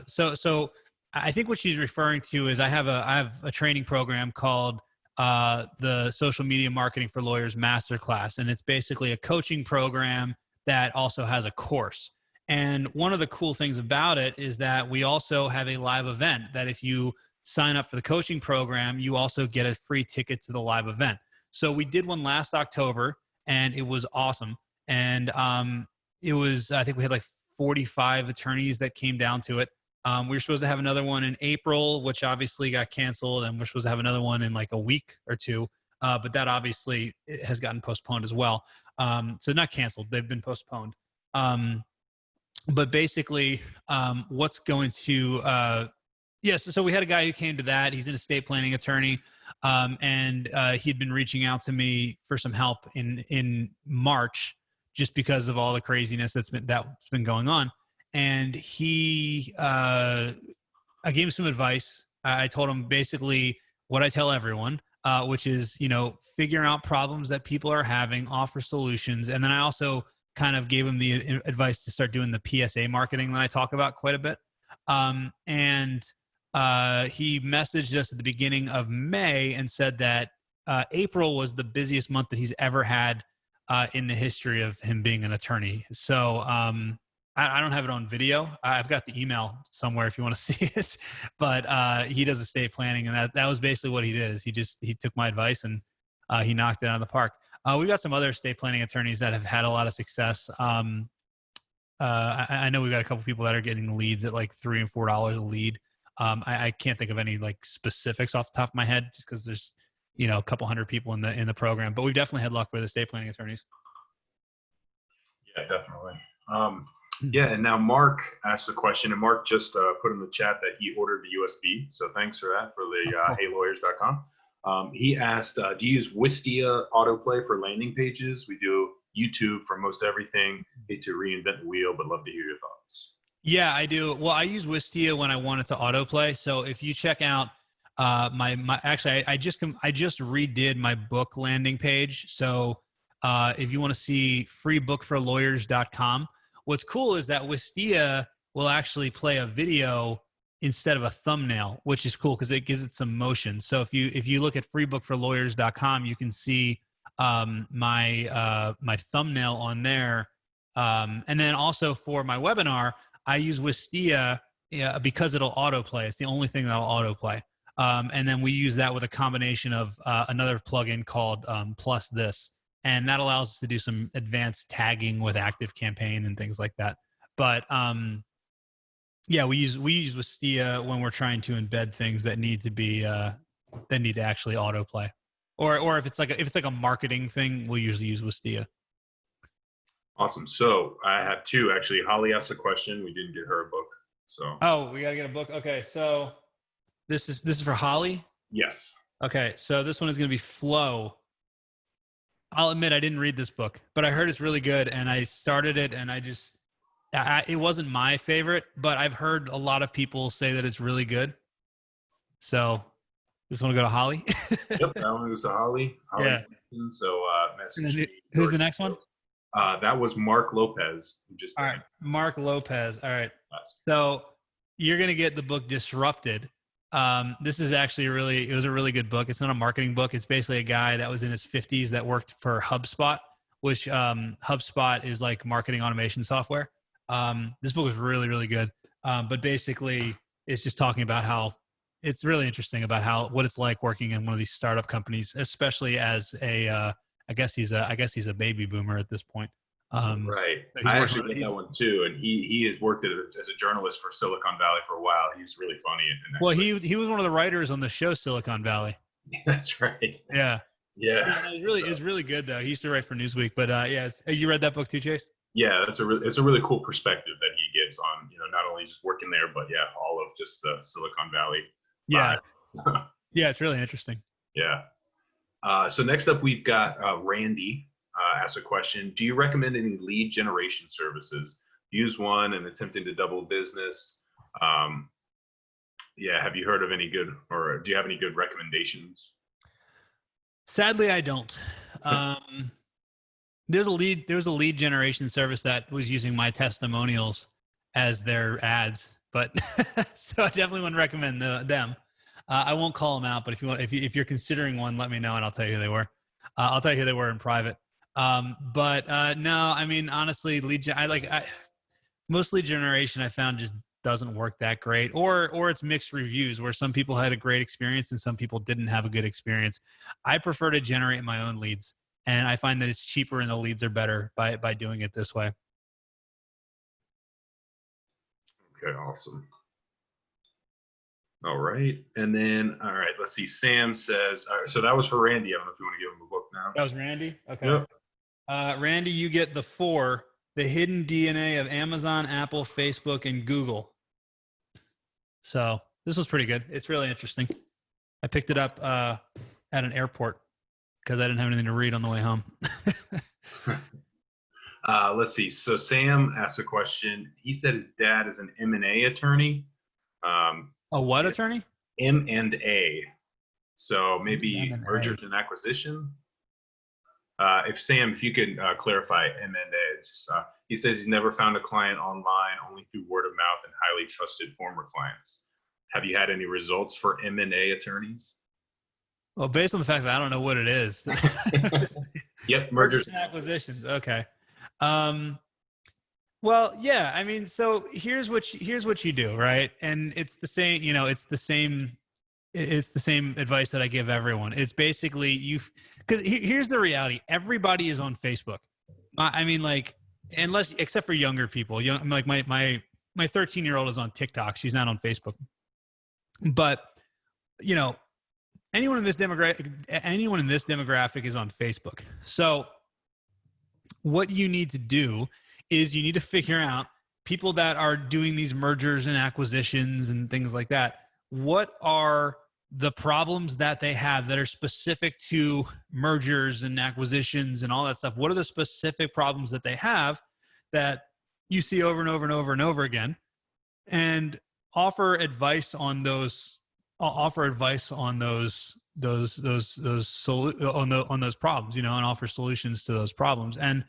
so I think what she's referring to is I have a training program called the Social Media Marketing for Lawyers Masterclass, and it's basically a coaching program that also has a course. And one of the cool things about it is that we also have a live event that if you sign up for the coaching program, you also get a free ticket to the live event. So we did one last October and it was awesome. And it was, I think we had like 45 attorneys that came down to it. We were supposed to have another one in April, which obviously got canceled, and we're supposed to have another one in like a week or two. But that obviously has gotten postponed as well. So not canceled, they've been postponed. But basically, what's going to yes, so we had a guy who came to that. He's an estate planning attorney, and he'd been reaching out to me for some help in March, just because of all the craziness that's been going on. And I gave him some advice. I told him basically what I tell everyone, which is figure out problems that people are having, offer solutions, and then I also kind of gave him the advice to start doing the PSA marketing that I talk about quite a bit. And he messaged us at the beginning of May and said that April was the busiest month that he's ever had in the history of him being an attorney. So I don't have it on video. I've got the email somewhere if you want to see it. But he does estate planning, and that was basically what he did. Is he took my advice and he knocked it out of the park. We've got some other estate planning attorneys that have had a lot of success. I know we've got a couple people that are getting leads at like $3 and $4 a lead. I can't think of any like specifics off the top of my head, just because there's a couple hundred people in the program. But we've definitely had luck with estate planning attorneys. Yeah, definitely. Yeah, and now Mark asked a question, and Mark just put in the chat that he ordered the USB. So thanks for that for the heylawyers.com. He asked, do you use Wistia autoplay for landing pages? We do YouTube for most everything. Hate to reinvent the wheel, but love to hear your thoughts. Yeah, I do. Well, I use Wistia when I want it to autoplay. So if you check out actually, I just redid my book landing page. So if you want to see freebookforlawyers.com, what's cool is that Wistia will actually play a video instead of a thumbnail, which is cool because it gives it some motion. So if you look at freebookforlawyers.com, you can see my thumbnail on there. And then also for my webinar, I use Wistia because it'll autoplay. It's the only thing that'll autoplay. And then we use that with a combination of another plugin called Plus This. And that allows us to do some advanced tagging with ActiveCampaign and things like that. But yeah, we use Wistia when we're trying to embed things that need to actually autoplay. Or if it's like a marketing thing, we'll usually use Wistia. Awesome. So I have two actually. Holly asked a question. We didn't get her a book. So we gotta get a book. Okay, so this is for Holly. Yes. Okay, so this one is gonna be Flow. I'll admit I didn't read this book, but I heard it's really good, and I started it, and it wasn't my favorite, but I've heard a lot of people say that it's really good. So this one will go to Holly. Yep, that one goes to Holly. Yeah. So message me. Who's the next one? That was Mark Lopez. Who just all right, Mark Lopez. All right. Last. So you're going to get the book Disrupted. This is actually it was a really good book. It's not a marketing book. It's basically a guy that was in his 50s that worked for HubSpot, which HubSpot is like marketing automation software. This book was really, really good. But basically, it's just talking about how it's really interesting about what it's like working in one of these startup companies, especially as I guess he's a baby boomer at this point. Right. He's I working actually with, read that one too, and he has worked as a journalist for Silicon Valley for a while. He's really funny and well, actually. he was one of the writers on the show Silicon Valley. That's right. Yeah. Yeah. Yeah, no, So, it's really good though. He used to write for Newsweek, but yeah, you read that book too, Chase? yeah, it's a really cool perspective that he gives on not only just working there, but yeah, all of just the Silicon Valley Yeah, vibe. yeah, it's really interesting. Yeah. So next up, we've got Randy asked a question. Do you recommend any lead generation services? Use one and attempting to double business. Um, yeah, have you heard of any good, or do you have any good recommendations? Sadly, I don't. Um, there's a lead generation service that was using my testimonials as their ads, but so I definitely wouldn't recommend them. I won't call them out, but if you want, if you're considering one, let me know and I'll tell you who they were. I'll tell you who they were in private. But no, I mean honestly, most lead generation I found just doesn't work that great, or it's mixed reviews where some people had a great experience and some people didn't have a good experience. I prefer to generate my own leads, and I find that it's cheaper and the leads are better by doing it this way. Okay, awesome. All right, and then all right, let's see. Sam says, all right, so that was for Randy. I don't know if you want to give him a book now. That was Randy. Okay. Yep. Randy, you get the hidden DNA of Amazon, Apple, Facebook, and Google. So this was pretty good. It's really interesting. I picked it up at an airport because I didn't have anything to read on the way home. Let's see. So Sam asked a question. He said his dad is an M&A attorney. A what attorney? M&A. So maybe M&A? mergers and acquisition. If you could clarify M&A. He says he's never found a client online, only through word of mouth and highly trusted former clients. Have you had any results for M&A attorneys? Well, based on the fact that I don't know what it is. Yep, Mergers and acquisitions. Okay. Well, yeah. I mean, so here's what you do, right? And it's the same. It's the same. It's the same advice that I give everyone. It's basically because here's the reality. Everybody is on Facebook. I mean, like, except for younger people. Like my 13-year-old is on TikTok. She's not on Facebook. But anyone in this demographic is on Facebook. So what you need to do is you need to figure out people that are doing these mergers and acquisitions and things like that. What are the problems that they have that are specific to mergers and acquisitions and all that stuff? What are the specific problems that they have that you see over and over and over and over again? And offer advice on those problems, and offer solutions to those problems. And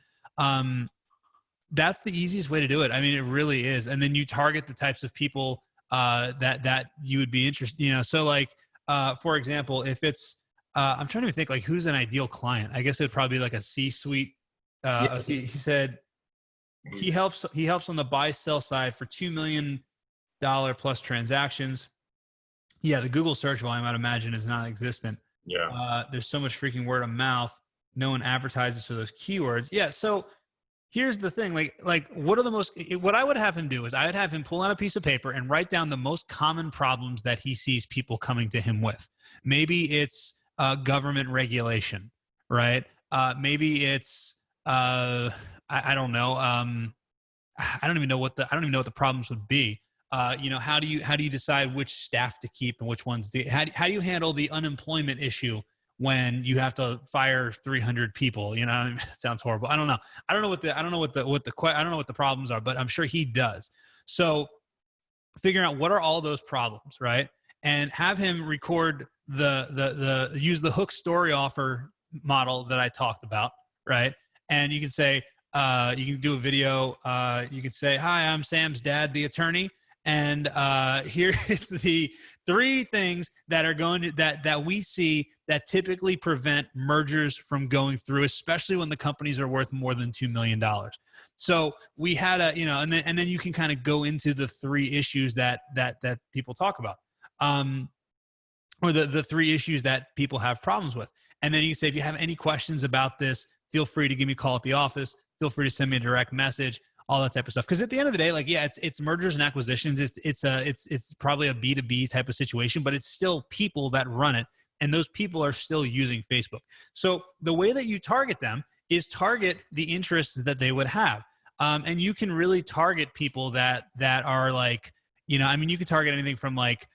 that's the easiest way to do it. I mean, it really is. And then you target the types of people that you would be interested. So like, for example, if it's I'm trying to think like who's an ideal client. I guess it'd probably be like a C-suite. He said he helps on the buy sell side for $2 million plus transactions. Yeah, the Google search volume, I'd imagine, is non-existent. Yeah. There's so much freaking word of mouth. No one advertises for those keywords. Yeah. So here's the thing. Like what I would have him do is I would have him pull out a piece of paper and write down the most common problems that he sees people coming to him with. Maybe it's government regulation, right? Maybe it's I don't know. I don't even know what the problems would be. How do you decide which staff to keep and which ones how do you handle the unemployment issue when you have to fire 300 people? It sounds horrible. I don't know what the problems are, but I'm sure he does. So figuring out what are all those problems, right? And have him record use the hook story offer model that I talked about, right? And you can say, you can do a video. You can say, "Hi, I'm Sam's dad, the attorney, and here is the Three things that are going to that we see that typically prevent mergers from going through, especially when the companies are worth more than $2 million. So we had a, and then you can kind of go into the three issues that people talk about. Or the three issues that people have problems with. And then you say, if you have any questions about this, feel free to give me a call at the office. Feel free to send me a direct message, all that type of stuff. Because at the end of the day, like, yeah, it's mergers and acquisitions. It's probably a B2B type of situation, but it's still people that run it. And those people are still using Facebook. So the way that you target them is target the interests that they would have. And you can really target people that are like, you can target anything from like,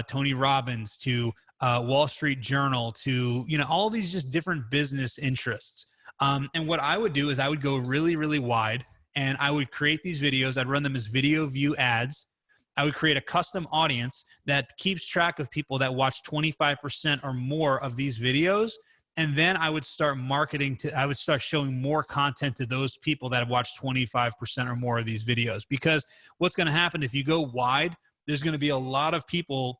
Tony Robbins to Wall Street Journal to, all these just different business interests. And what I would do is I would go really, really wide, and I would create these videos. I'd run them as video view ads. I would create a custom audience that keeps track of people that watch 25% or more of these videos. And then I would start I would start showing more content to those people that have watched 25% or more of these videos. Because what's going to happen if you go wide, there's going to be a lot of people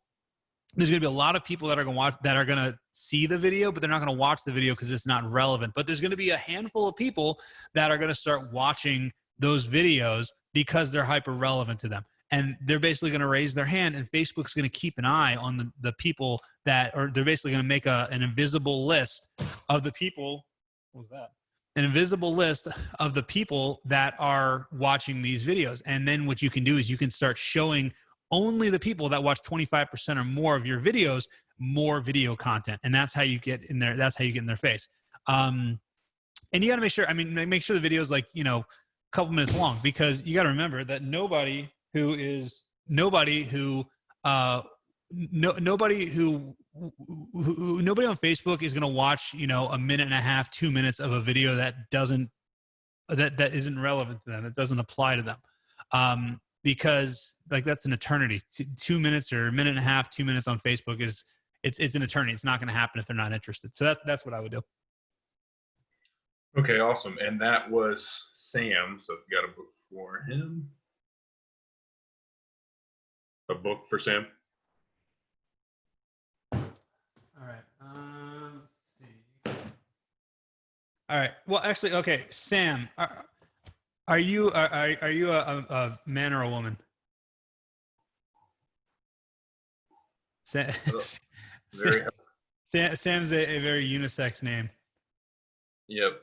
that are going to watch, that are going to see the video, but they're not going to watch the video because it's not relevant. But there's going to be a handful of people that are going to start watching those videos because they're hyper relevant to them. And they're basically going to raise their hand, and Facebook's going to keep an eye on the people or they're basically going to make an invisible list of the people. What was that? An invisible list of the people that are watching these videos. And then what you can do is you can start showing only the people that watch 25% or more of your videos more video content. And that's how you get in there. That's how you get in their face. And you got to make sure the video is like, a couple minutes long, because you got to remember that nobody on Facebook is going to watch, a minute and a half, 2 minutes of a video that isn't relevant to them. That doesn't apply to them. Because like that's an eternity. 2 minutes or a minute and a half, 2 minutes on Facebook it's an eternity. It's not going to happen if they're not interested. So that's what I would do. Okay, awesome. And that was Sam. So if you got a book for him, a book for Sam. All right. Let's see. All right. Well, actually, okay, Sam. Are you a man or a woman? Sam's a very unisex name. Yep.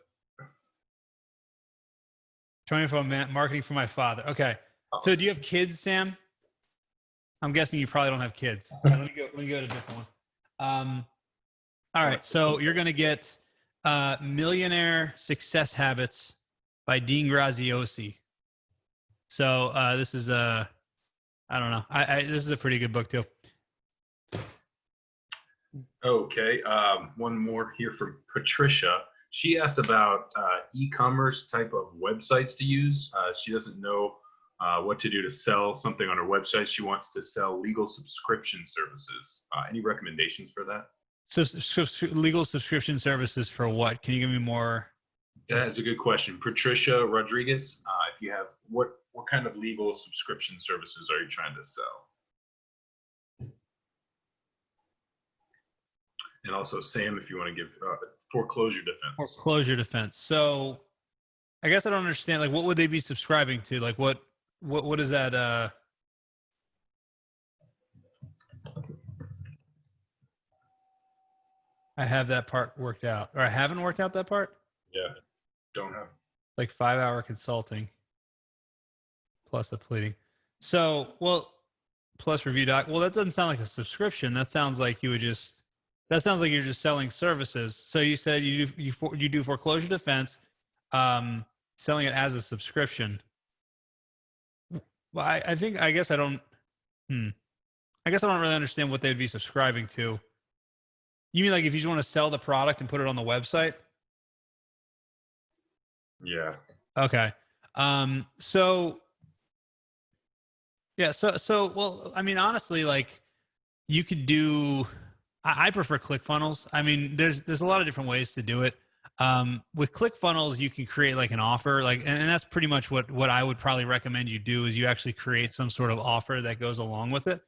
24 marketing for my father. Okay. So do you have kids, Sam? I'm guessing you probably don't have kids. Right, let me go to a different one. All right. So you're going to get Millionaire Success Habits by Dean Graziosi. So this is I don't know. This is a pretty good book too. Okay. One more here from Patricia. She asked about e-commerce type of websites to use. She doesn't know what to do to sell something on her website. She wants to sell legal subscription services. Any recommendations for that? So legal subscription services for what? Can you give me more? That's a good question. Patricia Rodriguez, if you have, what kind of legal subscription services are you trying to sell? And also, Sam, if you want to give foreclosure defense. Foreclosure defense. So I guess I don't understand. Like, what would they be subscribing to? Like, what is that? I have that part worked out. Or I haven't worked out that part? Yeah, don't have. Like 5-hour consulting plus a pleading. So, well, plus review doc. Well, that doesn't sound like a subscription. That sounds like you're just selling services. So you said you do foreclosure defense, selling it as a subscription. Well, I guess I don't really understand what they'd be subscribing to. You mean like if you just want to sell the product and put it on the website? Yeah. Okay. So well, I mean, honestly, like you could do, I prefer ClickFunnels. I mean, there's a lot of different ways to do it. With ClickFunnels, you can create like an offer, like, and that's pretty much what I would probably recommend you do is you actually create some sort of offer that goes along with it.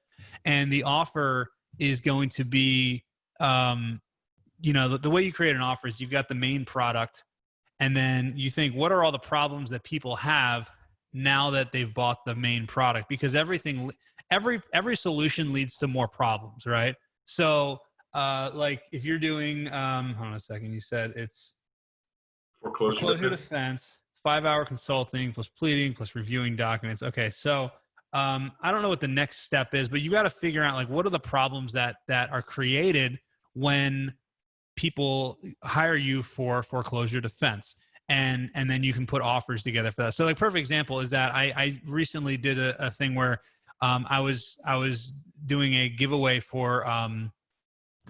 And the offer is going to be, the way you create an offer is you've got the main product, and then you think, what are all the problems that people have now that they've bought the main product? Because every solution leads to more problems, right? So, like if you're doing, hold on a second, you said it's foreclosure defense, 5-hour consulting plus pleading plus reviewing documents. Okay, so I don't know what the next step is, but you got to figure out like what are the problems that are created when people hire you for foreclosure defense, and then you can put offers together for that. So like perfect example is that I recently did a thing where I was doing a giveaway for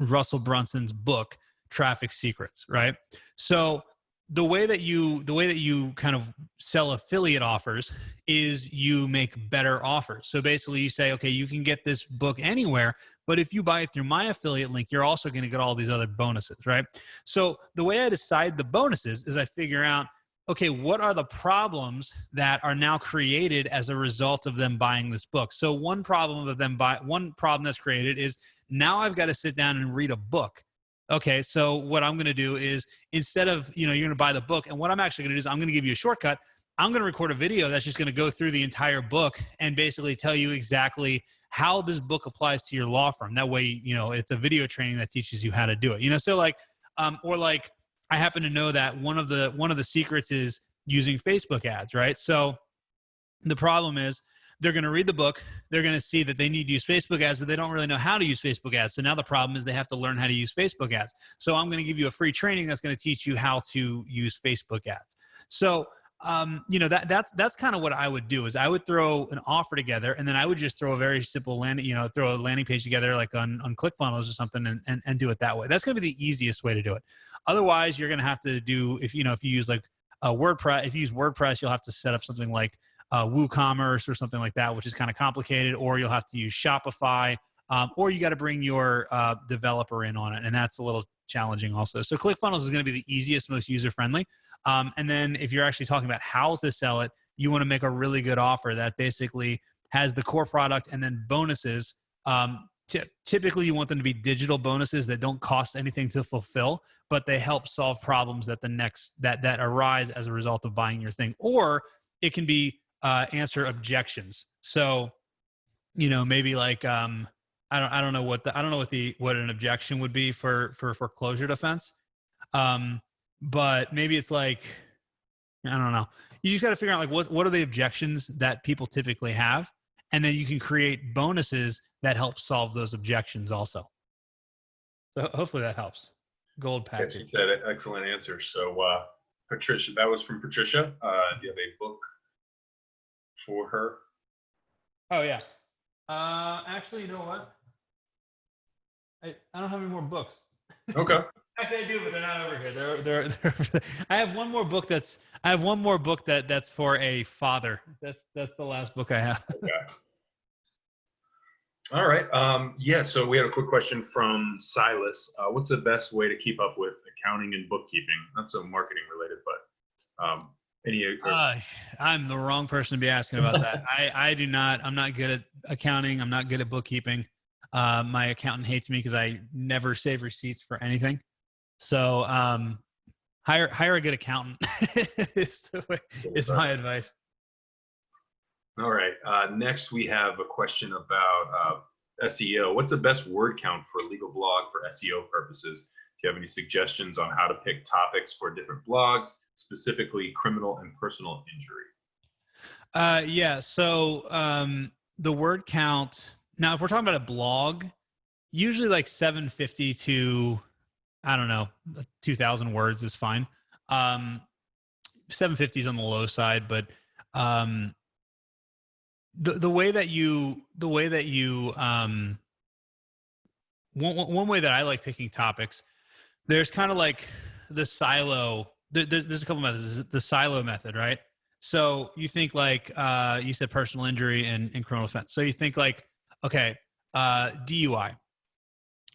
Russell Brunson's book Traffic Secrets, right? So the way that you kind of sell affiliate offers is you make better offers. So basically you say, okay, you can get this book anywhere, but if you buy it through my affiliate link, you're also going to get all these other bonuses, right? So the way I decide the bonuses is I figure out, okay, what are the problems that are now created as a result of them buying this book? So one problem that's created is now I've got to sit down and read a book. Okay, so what I'm going to do is instead of, you're going to buy the book, and what I'm actually going to do is I'm going to give you a shortcut. I'm going to record a video that's just going to go through the entire book and basically tell you exactly how this book applies to your law firm. That way, it's a video training that teaches you how to do it. So like, or like I happen to know that one of the secrets is using Facebook ads, right? So the problem is they're going to read the book. They're going to see that they need to use Facebook ads, but they don't really know how to use Facebook ads. So now the problem is they have to learn how to use Facebook ads. So I'm going to give you a free training that's going to teach you how to use Facebook ads. So, that's kind of what I would do is I would throw an offer together, and then I would just throw a very simple throw a landing page together like on ClickFunnels or something and do it that way. That's going to be the easiest way to do it. Otherwise, you're going to have to do, if you use like WordPress, if you use WordPress, you'll have to set up something like WooCommerce or something like that, which is kind of complicated, or you'll have to use Shopify, or you got to bring your developer in on it, and that's a little challenging also. So ClickFunnels is going to be the easiest, most user-friendly. And then if you're actually talking about how to sell it, you want to make a really good offer that basically has the core product and then bonuses. Typically, you want them to be digital bonuses that don't cost anything to fulfill, but they help solve problems that arise as a result of buying your thing. Or it can be answer objections. So, maybe like I don't know what an objection would be for foreclosure defense. But maybe it's like, I don't know. You just got to figure out like what are the objections that people typically have, and then you can create bonuses that help solve those objections also. So hopefully that helps. Gold package. Yes, you said it. Excellent answer. So Patricia, that was from Patricia. Do you have a book for her? Oh yeah. Actually, you know what? I don't have any more books. Okay. Actually, I do, but they're not over here. They're I have one more book that's for a father. That's the last book I have. Okay. All right. So we have a quick question from Silas. What's the best way to keep up with accounting and bookkeeping? Not so marketing related, but I'm the wrong person to be asking about that. I'm not good at accounting. I'm not good at bookkeeping. My accountant hates me because I never save receipts for anything. So hire a good accountant is my advice. All right. Next, we have a question about SEO. What's the best word count for a legal blog for SEO purposes? Do you have any suggestions on how to pick topics for different blogs, specifically criminal and personal injury? Yeah. So the word count. Now, if we're talking about a blog, usually like 750 to, I don't know, 2,000 words is fine. 750 is on the low side, but the way that you one way that I like picking topics, there's kind of like the silo. There's a couple methods. The silo method, right? So you think like you said personal injury and criminal offense. So you think like, okay, DUI.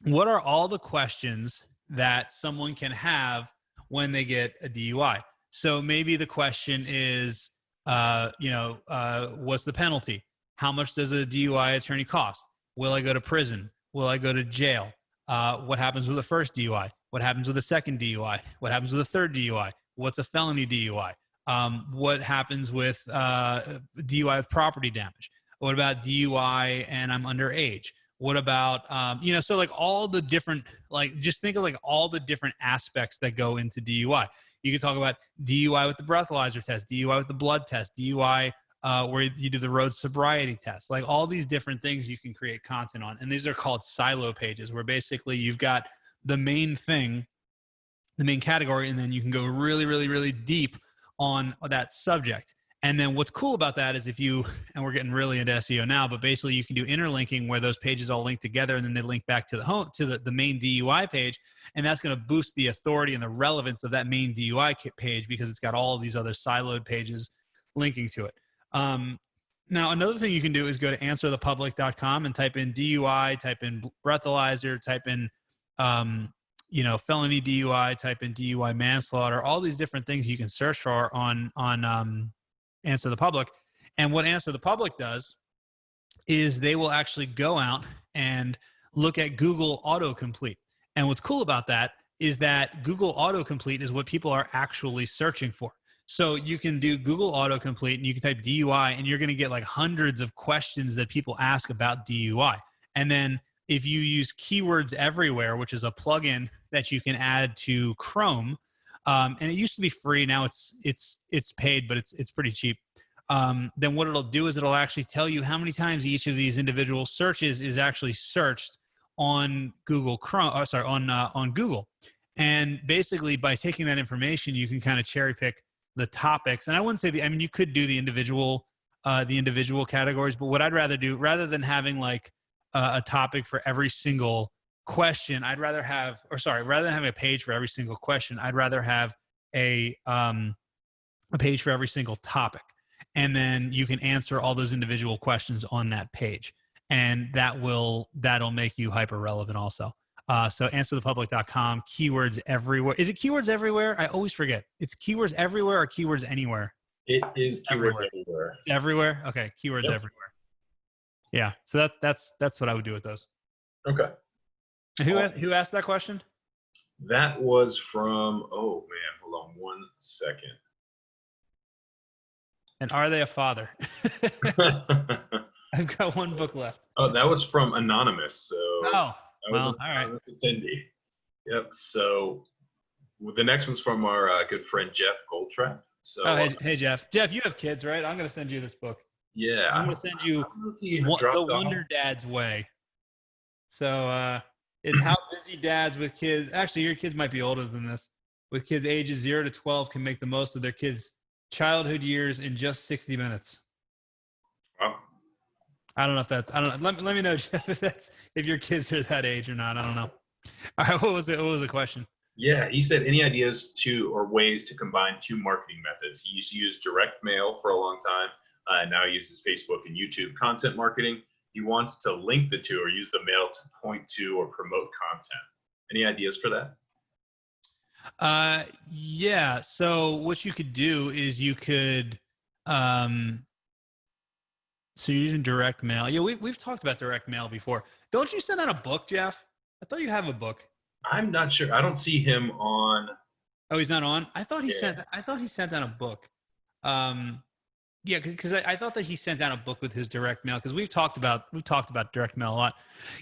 What are all the questions that someone can have when they get a DUI? So maybe the question is, what's the penalty? How much does a DUI attorney cost? Will I go to prison? Will I go to jail? What happens with the first DUI? What happens with the second DUI? What happens with the third DUI? What's a felony DUI? What happens with DUI with property damage? What about DUI and I'm underage? What about, so like all the different, like just think of like all the different aspects that go into DUI. You can talk about DUI with the breathalyzer test, DUI with the blood test, DUI where you do the road sobriety test, like all these different things you can create content on. And these are called silo pages, where basically you've got the main thing, the main category, and then you can go really, really, really deep on that subject. And then what's cool about that is if you, and we're getting really into SEO now, but basically you can do interlinking where those pages all link together and then they link back to the home, to the main DUI page. And that's going to boost the authority and the relevance of that main DUI page because it's got all of these other siloed pages linking to it. Now, another thing you can do is go to answerthepublic.com and type in DUI, type in breathalyzer, type in, felony DUI, type in DUI manslaughter, all these different things you can search for on Answer the Public. And what Answer the Public does is they will actually go out and look at Google autocomplete. And what's cool about that is that Google autocomplete is what people are actually searching for. So you can do Google autocomplete and you can type DUI and you're going to get like hundreds of questions that people ask about DUI. And then if you use Keywords Everywhere, which is a plugin that you can add to Chrome, and it used to be free. Now it's paid, but it's pretty cheap. Then what it'll do is it'll actually tell you how many times each of these individual searches is actually searched on Google Chrome. On Google. And basically, by taking that information, you can kind of cherry pick the topics. And I wouldn't say you could do the individual categories, but what I'd rather do, rather than having like a topic for every single question, rather than having a page for every single question, I'd rather have a page for every single topic. And then you can answer all those individual questions on that page. And that'll make you hyper relevant also. So answerthepublic.com, keywords everywhere. Is it keywords everywhere? I always forget. It's keywords everywhere or keywords anywhere? It is keywords everywhere. Everywhere? Okay, keywords everywhere. Yeah, so that's what I would do with those. Okay. Who asked that question? That was from, hold on 1 second. And are they a father? I've got one book left. Oh, that was from Anonymous. So all right. Attendee. Yep. So the next one's from our good friend Jeff Goldtrap. So, hey Jeff. Jeff, you have kids, right? I'm going to send you this book. Yeah. I'm going to send you The Wonder Dad's Way. So it's how busy dads with kids. Actually, your kids might be older than this. With kids ages 0 to 12 can make the most of their kids' childhood years in just 60 minutes. Wow. I don't know if that's. I don't know. Let me know, Jeff, if your kids are that age or not. I don't know. All right, what was it? What was the question? Yeah, he said any ideas or ways to combine two marketing methods. He used to use direct mail for a long time, and now he uses Facebook and YouTube content marketing. He wants to link the two or use the mail to point to or promote content. Any ideas for that? Yeah. So what you could do is you could. So you're using direct mail. Yeah, we've talked about direct mail before. Don't you send out a book, Jeff? I thought you have a book. I'm not sure. I don't see him on. Oh, he's not on? I thought he sent out a book. Yeah, because I thought that he sent out a book with his direct mail, because we've talked about direct mail a lot.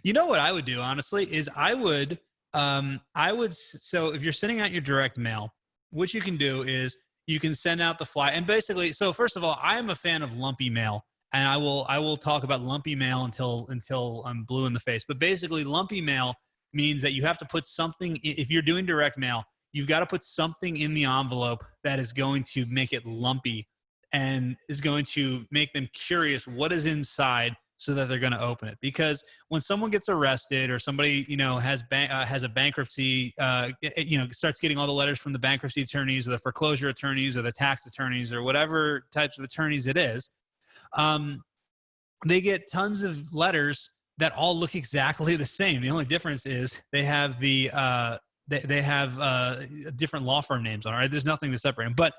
You know what I would do, honestly, is I would so if you're sending out your direct mail, what you can do is you can send out the flyer. And basically, so first of all, I am a fan of lumpy mail. And I will talk about lumpy mail until I'm blue in the face. But basically, lumpy mail means that you have to put something. If you're doing direct mail, you've got to put something in the envelope that is going to make it lumpy and is going to make them curious what is inside, so that they're going to open it. Because when someone gets arrested or somebody has a bankruptcy, starts getting all the letters from the bankruptcy attorneys or the foreclosure attorneys or the tax attorneys or whatever types of attorneys it is. They get tons of letters that all look exactly the same. The only difference is they have they have different law firm names on it. Right? There's nothing to separate them. But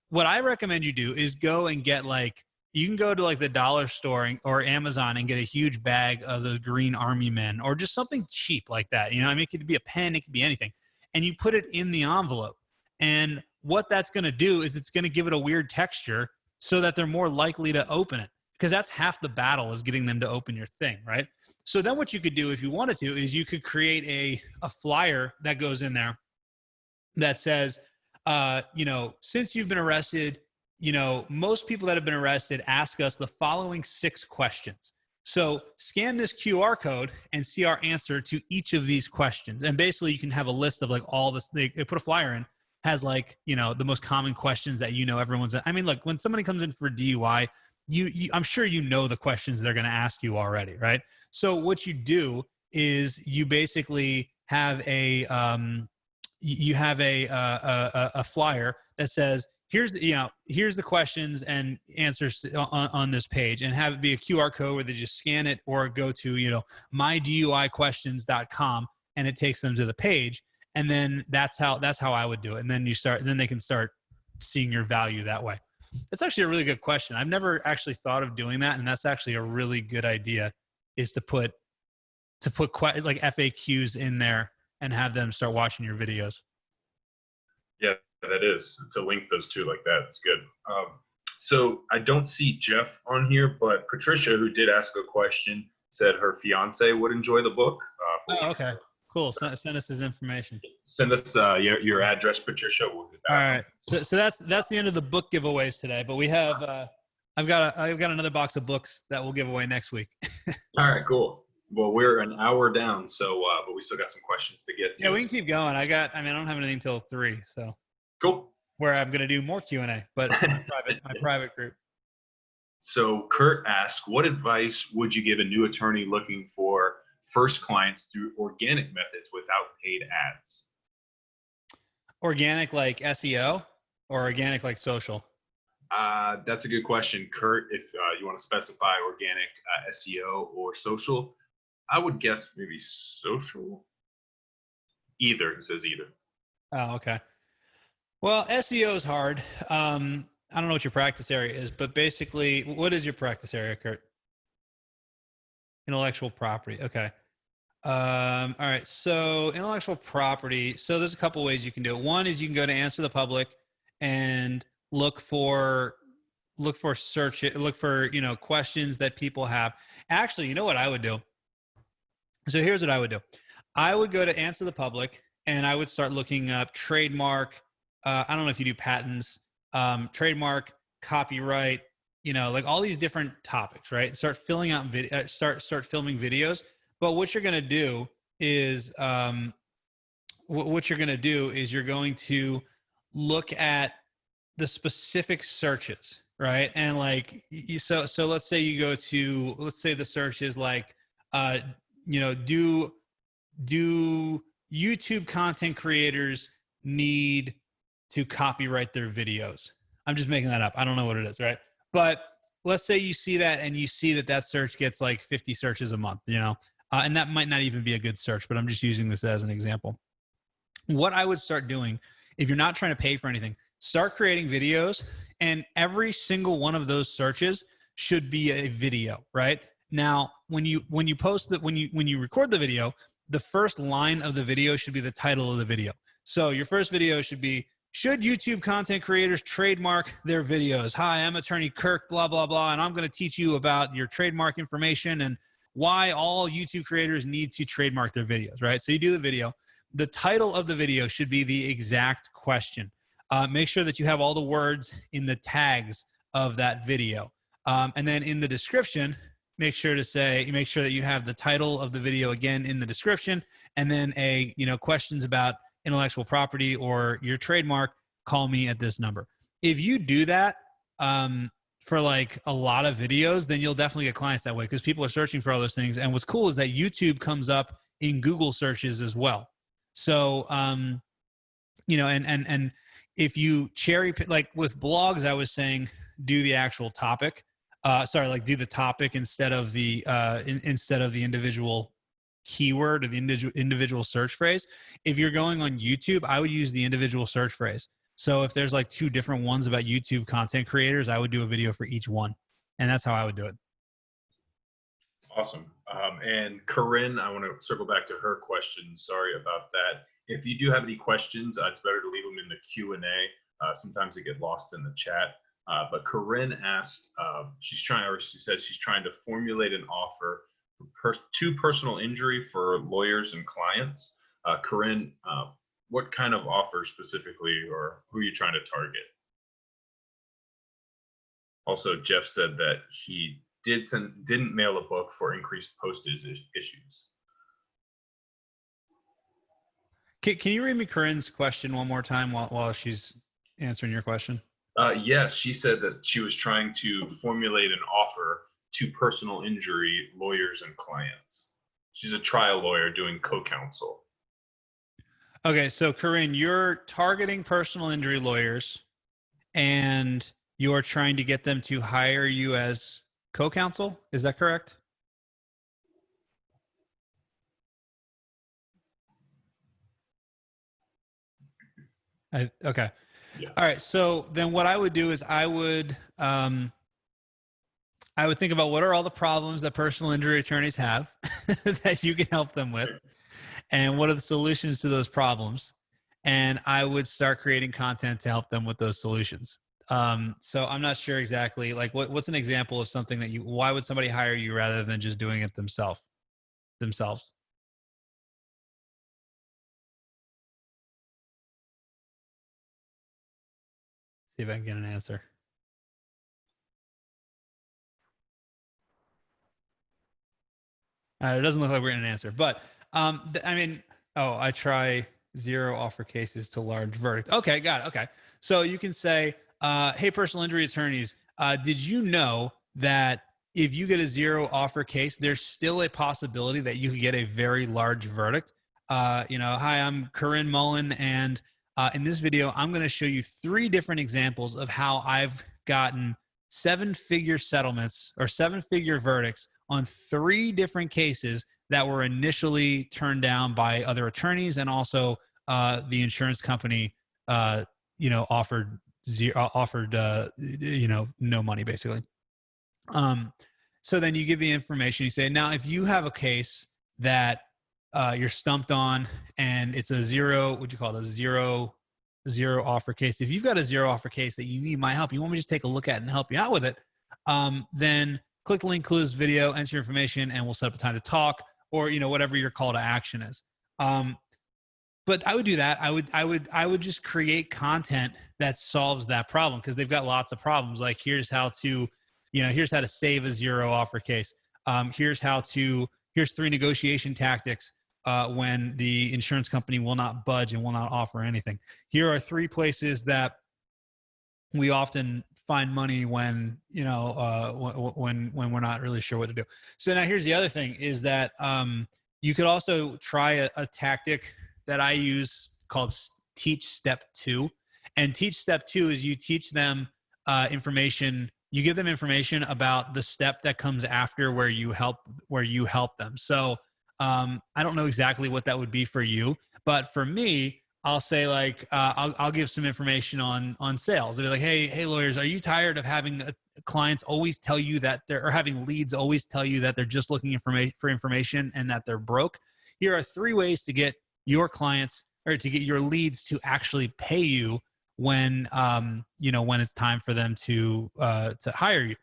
what I recommend you do is go and get like you can go to like the dollar store or Amazon and get a huge bag of the green army men or just something cheap like that. You know, I mean, it could be a pen, it could be anything. And you put it in the envelope. And what that's going to do is it's going to give it a weird texture so that they're more likely to open it, because that's half the battle, is getting them to open your thing, right? So then what you could do if you wanted to is you could create a flyer that goes in there that says, you know, since you've been arrested, you know, most people that have been arrested ask us the following 6 questions. So scan this QR code and see our answer to each of these questions. And basically you can have a list of like all this, they put a flyer in, has like, you know, the most common questions that, you know, everyone's, I mean, look, when somebody comes in for DUI, I'm sure you know the questions they're going to ask you already, right? So what you do is you basically have a flyer that says, here's the, you know, here's the questions and answers on this page, and have it be a QR code where they just scan it or go to, you know, myduiquestions.com, and it takes them to the page. And then that's how I would do it. And then then they can start seeing your value that way. That's actually a really good question. I've never actually thought of doing that. And that's actually a really good idea, is to put like FAQs in there and have them start watching your videos. Yeah, that is, to link those two like that. It's good. So I don't see Jeff on here, but Patricia, who did ask a question, said her fiance would enjoy the book. Oh, okay. Cool. Send us his information. Send us your address, Patricia. We'll get that. All right. So that's the end of the book giveaways today. But we have I've got another box of books that we'll give away next week. All right, cool. Well, we're an hour down, so but we still got some questions to get to. Yeah, we can keep going. I don't have anything till 3, so cool. Where I'm gonna do more Q&A, but my private group. So Kurt asked, what advice would you give a new attorney looking for first clients through organic methods without paid ads? Organic like SEO or organic like social? That's a good question, Kurt. If you want to specify organic SEO or social, I would guess maybe social. Either, it says either. Oh, okay. Well, SEO is hard. I don't know what your practice area is, but basically, what is your practice area, Kurt? Intellectual property. Okay. All right. So intellectual property. So there's a couple ways you can do it. One is you can go to Answer the Public and look for you know, questions that people have. Actually, you know what I would do? So here's what I would do. I would go to Answer the Public and I would start looking up trademark. I don't know if you do patents, trademark, copyright, you know, like all these different topics, right? Start filling out start filming videos. But what you're going to do is you're going to look at the specific searches, right? And like, so let's say you go to, let's say the search is like, you know, do YouTube content creators need to copyright their videos? I'm just making that up. I don't know what it is, right? But let's say you see that and you see that search gets like 50 searches a month, you know, and that might not even be a good search, but I'm just using this as an example. What I would start doing, if you're not trying to pay for anything, start creating videos, and every single one of those searches should be a video, right? Now, when you post that, when you record the video, the first line of the video should be the title of the video. So your first video should be, should YouTube content creators trademark their videos? Hi, I'm attorney Kirk, blah, blah, blah, and I'm going to teach you about your trademark information and why all YouTube creators need to trademark their videos, right? So you do the video. The title of the video should be the exact question. Make sure that you have all the words in the tags of that video. And then in the description, make sure that you have the title of the video again in the description, and then questions about intellectual property or your trademark, call me at this number. If you do that for like a lot of videos, then you'll definitely get clients that way, because people are searching for all those things. And what's cool is that YouTube comes up in Google searches as well. So, and if you cherry pick, like with blogs, I was saying, do the actual topic. Do the topic instead of the individual keyword or the individual search phrase. If you're going on YouTube, I would use the individual search phrase. So if there's like 2 different ones about YouTube content creators, I would do a video for each one. And that's how I would do it. Awesome. And Corinne, I want to circle back to her question. Sorry about that. If you do have any questions, it's better to leave them in the Q&A. Sometimes they get lost in the chat. But Corinne asked, she says she's trying to formulate an offer to personal injury for lawyers and clients. Corinne, what kind of offer specifically, or who are you trying to target? Also, Jeff said that he didn't mail a book for increased postage issues. Can you read me Corinne's question one more time while she's answering your question? Yes, she said that she was trying to formulate an offer to personal injury lawyers and clients. She's a trial lawyer doing co-counsel. Okay, so Corinne, you're targeting personal injury lawyers and you're trying to get them to hire you as co-counsel. Is that correct? Okay. Yeah. All right. So then what I would do is I would think about what are all the problems that personal injury attorneys have that you can help them with, and what are the solutions to those problems. And I would start creating content to help them with those solutions. So I'm not sure exactly, like what's an example of something that why would somebody hire you rather than just doing it themselves? See if I can get an answer. It doesn't look like we're getting an answer, but I mean, I try 0 offer cases to large verdict. Okay, got it. Okay, so you can say, hey, personal injury attorneys, did you know that if you get a 0 offer case, there's still a possibility that you could get a very large verdict? Hi, I'm Corinne Mullen, and in this video, I'm going to show you 3 different examples of how I've gotten 7-figure settlements or 7-figure verdicts on 3 different cases that were initially turned down by other attorneys, and also the insurance company, offered no money basically. So then you give the information. You say, now if you have a case that you're stumped on and it's a 0, what'd you call it, a zero offer case. If you've got a 0 offer case that you need my help, you want me to just take a look at it and help you out with it, then click the link, include this video, enter your information, and we'll set up a time to talk, or whatever your call to action is. But I would do that. I would just create content that solves that problem, because they've got lots of problems. Like here's how to save a 0 offer case. Here's 3 negotiation tactics when the insurance company will not budge and will not offer anything. Here are 3 places that we often find money when when we're not really sure what to do. So now here's the other thing, is that you could also try a tactic that I use called Teach Step 2. And Teach Step 2 is you teach them information. You give them information about the step that comes after where you help them. So I don't know exactly what that would be for you, but for me, I'll say like I'll give some information on sales. I'll be like, hey lawyers, are you tired of having clients always tell you that or having leads always tell you that they're just looking for information and that they're broke? Here are 3 ways to get your clients, or to get your leads, to actually pay you when when it's time for them to hire you.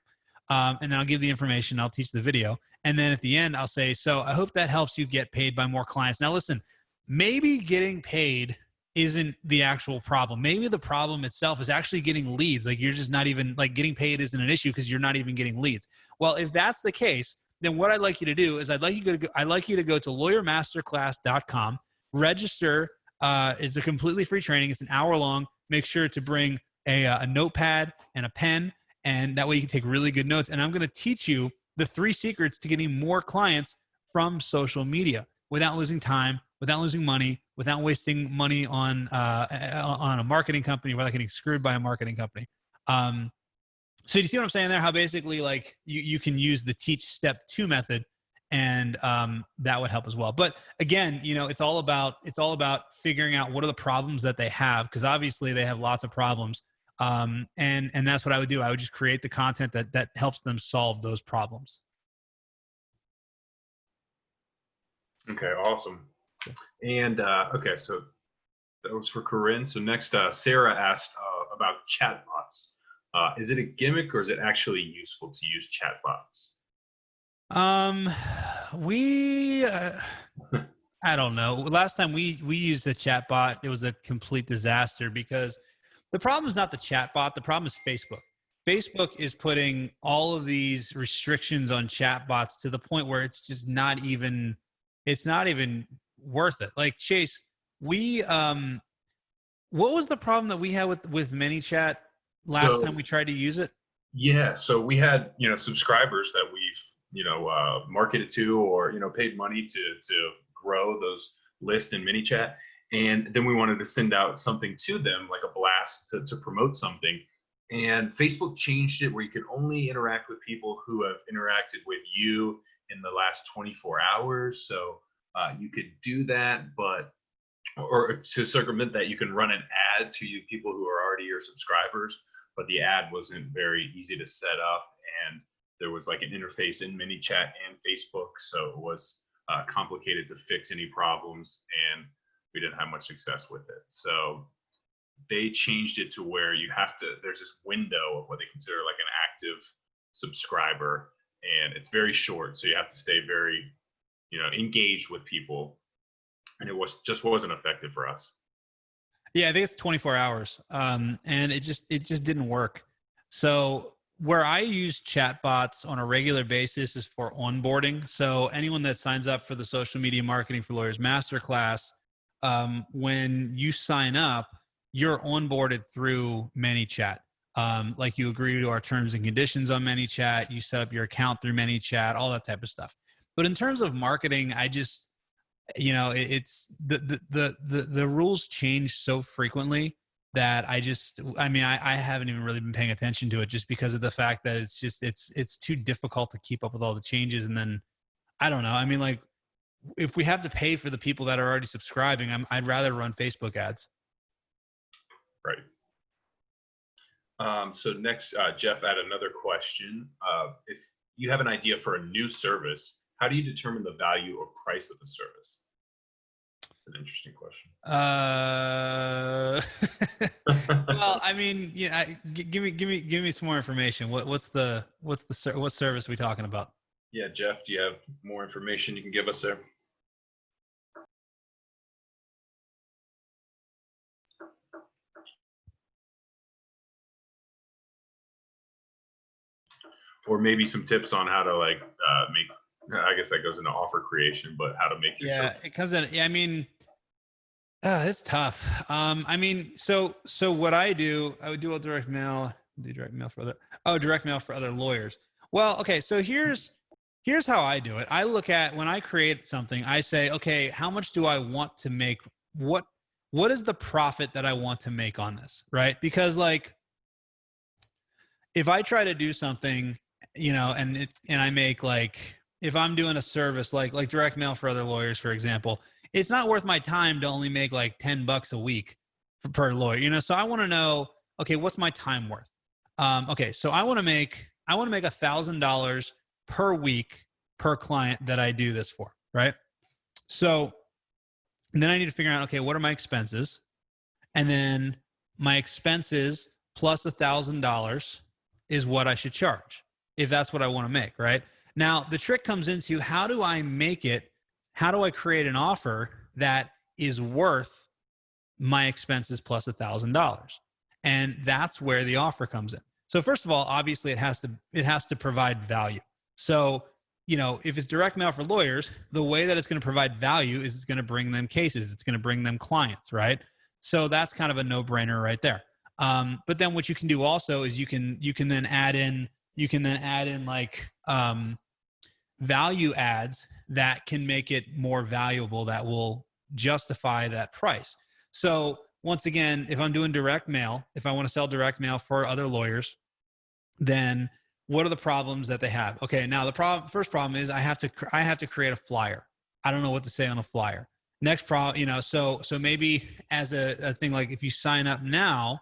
And then I'll give the information. I'll teach the video, and then at the end I'll say, so I hope that helps you get paid by more clients. Now listen, maybe getting paid isn't the actual problem. Maybe the problem itself is actually getting leads. Like you're just not even, like, getting paid isn't an issue because you're not even getting leads. Well, if that's the case, then what I'd like you to do is I'd like you to go to lawyermasterclass.com, register. It's a completely free training. It's an hour long. Make sure to bring a notepad and a pen, and that way you can take really good notes. And I'm going to teach you the 3 secrets to getting more clients from social media without losing time, without losing money, without wasting money on a marketing company, without getting screwed by a marketing company. So do you see what I'm saying there? How basically, like, you can use the Teach Step 2 method, and that would help as well. But again, it's all about figuring out what are the problems that they have, because obviously they have lots of problems. And that's what I would do. I would just create the content that helps them solve those problems. Okay, awesome. And okay, so that was for Corinne. So next, Sarah asked about chatbots. Is it a gimmick or is it actually useful to use chatbots? Um, we I don't know. Last time we used a chat bot, it was a complete disaster because the problem is not the chat bot. The problem is Facebook. Facebook is putting all of these restrictions on chat bots to the point where it's just not even worth it. Like Chase, we what was the problem that we had with ManyChat last time So we tried to use it? yeah, so we had subscribers that we've marketed to or paid money to grow those lists in ManyChat, and then we wanted to send out something to them like a blast to promote something, and Facebook changed it where you can only interact with people who have interacted with you in the last 24 hours. So you could do that, but or to circumvent that, you can run an ad to you people who are already your subscribers, but the ad wasn't very easy to set up, and there was like an interface in ManyChat and Facebook, so it was complicated to fix any problems, and we didn't have much success with it. So they changed it to where you have to. There's this window of what they consider like an active subscriber, and it's very short, so you have to stay very engaged with people, and it just wasn't effective for us. Yeah, I think it's 24 hours. And it just didn't work. So where I use chatbots on a regular basis is for onboarding. So anyone that signs up for the Social Media Marketing for Lawyers Masterclass, when you sign up, you're onboarded through ManyChat. Like you agree to our terms and conditions on ManyChat, you set up your account through ManyChat, all that type of stuff. But in terms of marketing, I just it's the rules change so frequently that I haven't even really been paying attention to it just because of the fact that it's too difficult to keep up with all the changes. And then I don't know, I mean, like, if we have to pay for the people that are already subscribing, I'd rather run Facebook ads. Right. So next, Jeff had another question. If you have an idea for a new service, how do you determine the value or price of the service? It's an interesting question. Well, I mean, yeah, give me some more information. What service are we talking about? Yeah, Jeff, do you have more information you can give us there? Or maybe some tips on how to like make. I guess that goes into offer creation, but how to make your Yeah, service. it comes in. Yeah, I mean, it's tough. I mean, so what I would do a direct mail, do direct mail for direct mail for other lawyers. Well, okay, so here's how I do it. I look at when I create something, I say, okay, how much do I want to make? What what is the profit that I want to make on this, right? Because like if I try to do something, and I make like if I'm doing a service like direct mail for other lawyers, for example, it's not worth my time to only make like $10 a week per lawyer, So I want to know, okay, what's my time worth? Okay, so I want to make $1,000 per week per client that I do this for, right? So then I need to figure out, okay, what are my expenses? And then my expenses plus $1,000 is what I should charge if that's what I want to make, right? Now, the trick comes into how do I make it? How do I create an offer that is worth my expenses plus $1,000? And that's where the offer comes in. So first of all, obviously it has to provide value. So, if it's direct mail for lawyers, the way that it's going to provide value is it's going to bring them cases, it's going to bring them clients, right? So that's kind of a no-brainer right there. But then what you can do also is you can then add in like value adds that can make it more valuable, that will justify that price. So once again, if I'm doing direct mail, if I want to sell direct mail for other lawyers, then what are the problems that they have? Okay, now first problem is I have to create a flyer. I don't know what to say on a flyer. Next problem, so maybe as a thing, like if you sign up now,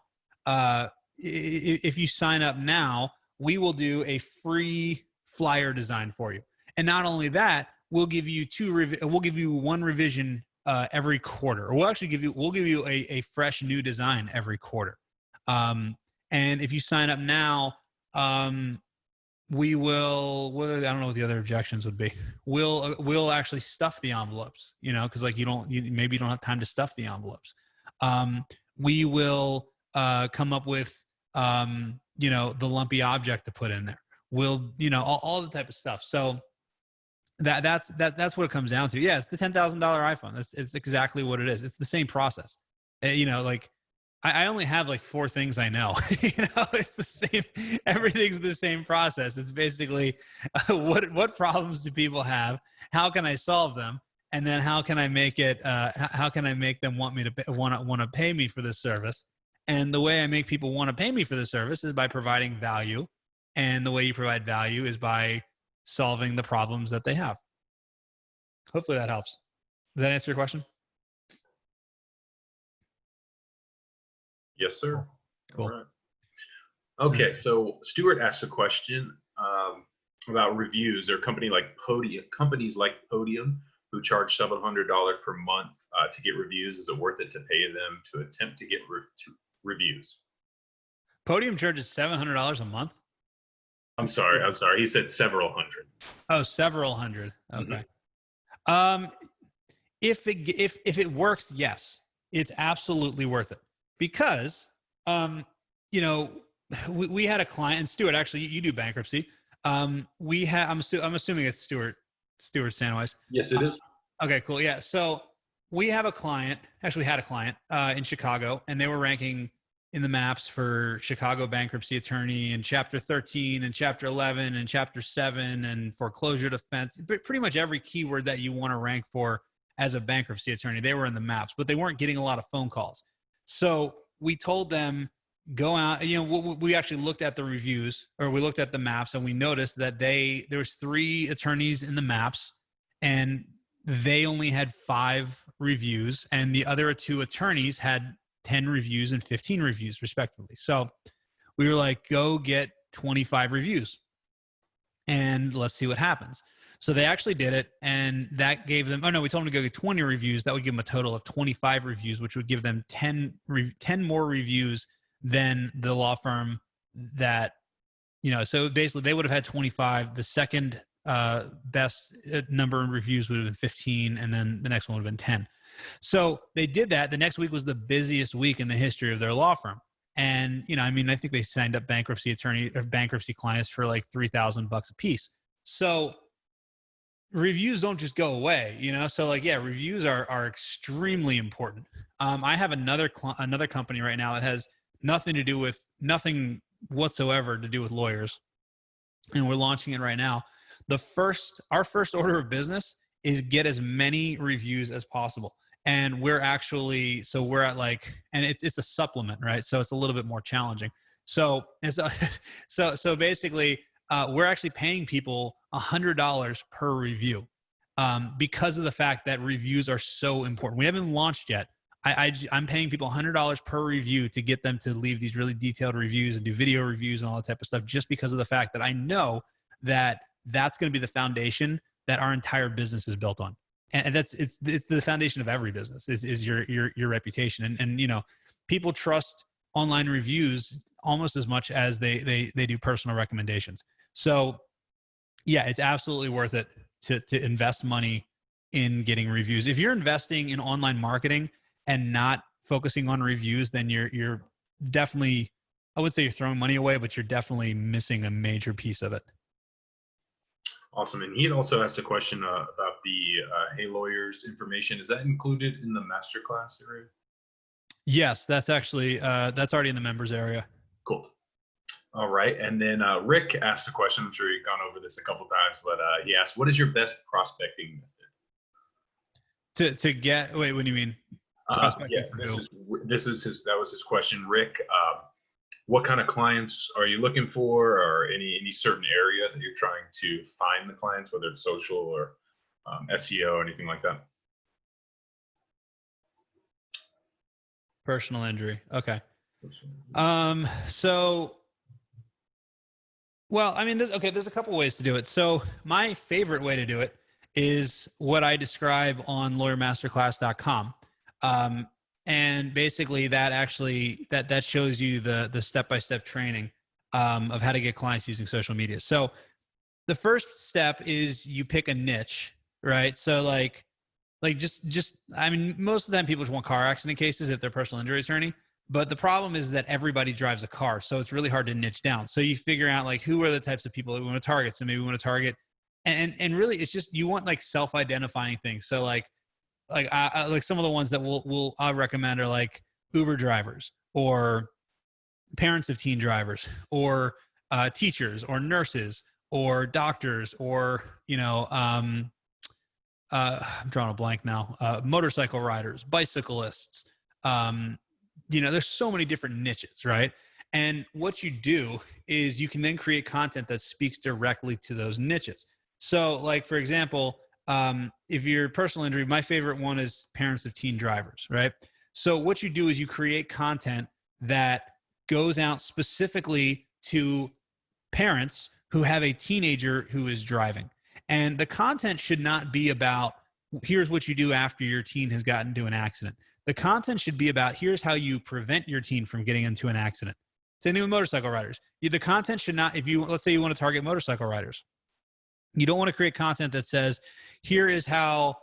if you sign up now, we will do a free flyer design for you. And not only that, we'll give you we'll give you one revision every quarter, or we'll give you a fresh new design every quarter. And if you sign up now, we will, I don't know what the other objections would be. We'll actually stuff the envelopes, you know, because like maybe you don't have time to stuff the envelopes. We will come up with you know, the lumpy object to put in there. We'll, you know, all the type of stuff. So that's what it comes down to. Yeah, it's the $10,000 iPhone. It's exactly what it is. It's the same process. You know, like I only have like 4 things I know. You know, it's the same. Everything's the same process. It's basically what problems do people have? How can I solve them? And then how can I make it? How can I make them want to pay me for this service? And the way I make people want to pay me for the service is by providing value. And the way you provide value is by solving the problems that they have. Hopefully that helps. Does that answer your question? Yes, sir. Cool. All right. Okay, so Stuart asked a question about reviews. There are companies like Podium who charge $700 per month to get reviews. Is it worth it to pay them to attempt to get reviews? Podium charges $700 a month. I'm sorry. He said several hundred. Oh, several hundred. Okay. Mm-hmm. If it works, yes, it's absolutely worth it, because you know, we had a client, and Stuart, actually, you do bankruptcy. I'm assuming it's Stuart Sandwise. Yes, it is. Okay, cool. Yeah. So we have a client, actually had a client in Chicago, and they were ranking in the maps for Chicago bankruptcy attorney and chapter 13 and chapter 11 and chapter 7 and foreclosure defense, pretty much every keyword that you want to rank for as a bankruptcy attorney. They were in the maps, but they weren't getting a lot of phone calls. So we told them, go out, you know, we actually looked at the reviews, or we looked at the maps, and we noticed that there was 3 attorneys in the maps, and they only had 5 reviews, and the other 2 attorneys had 10 reviews and 15 reviews respectively. So we were like, go get 25 reviews and let's see what happens. So they actually did it, and that gave them, we told them to go get 20 reviews. That would give them a total of 25 reviews, which would give them 10 more reviews than the law firm that, you know, so basically they would have had 25. The second best number in reviews would have been 15, and then the next one would have been 10. So they did that. The next week was the busiest week in the history of their law firm. And, you know, I mean, I think they signed up bankruptcy clients for like $3,000 a piece. So reviews don't just go away, you know? So like, yeah, reviews are extremely important. I have another company right now that has nothing whatsoever to do with lawyers. And we're launching it right now. Our first order of business is get as many reviews as possible. And we're at like, and it's a supplement, right? So it's a little bit more challenging. So basically, we're actually paying people $100 per review because of the fact that reviews are so important. We haven't launched yet. I'm paying people $100 per review to get them to leave these really detailed reviews and do video reviews and all that type of stuff, just because of the fact that I know that that's going to be the foundation that our entire business is built on. And it's the foundation of every business is your reputation. And you know, people trust online reviews almost as much as they do personal recommendations. So yeah, it's absolutely worth it to invest money in getting reviews. If you're investing in online marketing and not focusing on reviews, then you're definitely, I would say you're throwing money away, but you're definitely missing a major piece of it. Awesome. And he had also asked a question about the Hey Lawyers information. Is that included in the masterclass area? Yes, that's actually, that's already in the members area. Cool. All right. And then Rick asked a question. I'm sure you've gone over this a couple of times, but he asked, what is your best prospecting method? To get, wait, what do you mean? Yeah, that was his question, Rick. What kind of clients are you looking for, or any certain area that you're trying to find the clients, whether it's social or SEO or anything like that? Personal injury. Okay. So, well, I mean, there's a couple ways to do it. So my favorite way to do it is what I describe on lawyermasterclass.com. Um, and basically that shows you the step-by-step training of how to get clients using social media. So the first step is you pick a niche, right? So just I mean, most of the time people just want car accident cases if they're personal injury attorney. But the problem is that everybody drives a car, so it's really hard to niche down. So you figure out like who are the types of people that we want to target. So maybe we want to target, and really it's just you want like self-identifying things. So like some of the ones that I recommend are like Uber drivers or parents of teen drivers or teachers or nurses or doctors or I'm drawing a blank now. Motorcycle riders, bicyclists. Um, there's so many different niches, right? And what you do is you can then create content that speaks directly to those niches. So, like for example, if you're personal injury, my favorite one is parents of teen drivers, right? So, what you do is you create content that goes out specifically to parents who have a teenager who is driving. And the content should not be about here's what you do after your teen has gotten into an accident. The content should be about here's how you prevent your teen from getting into an accident. Same thing with motorcycle riders. The content should not, if you, let's say you want to target motorcycle riders, you don't want to create content that says, here is how,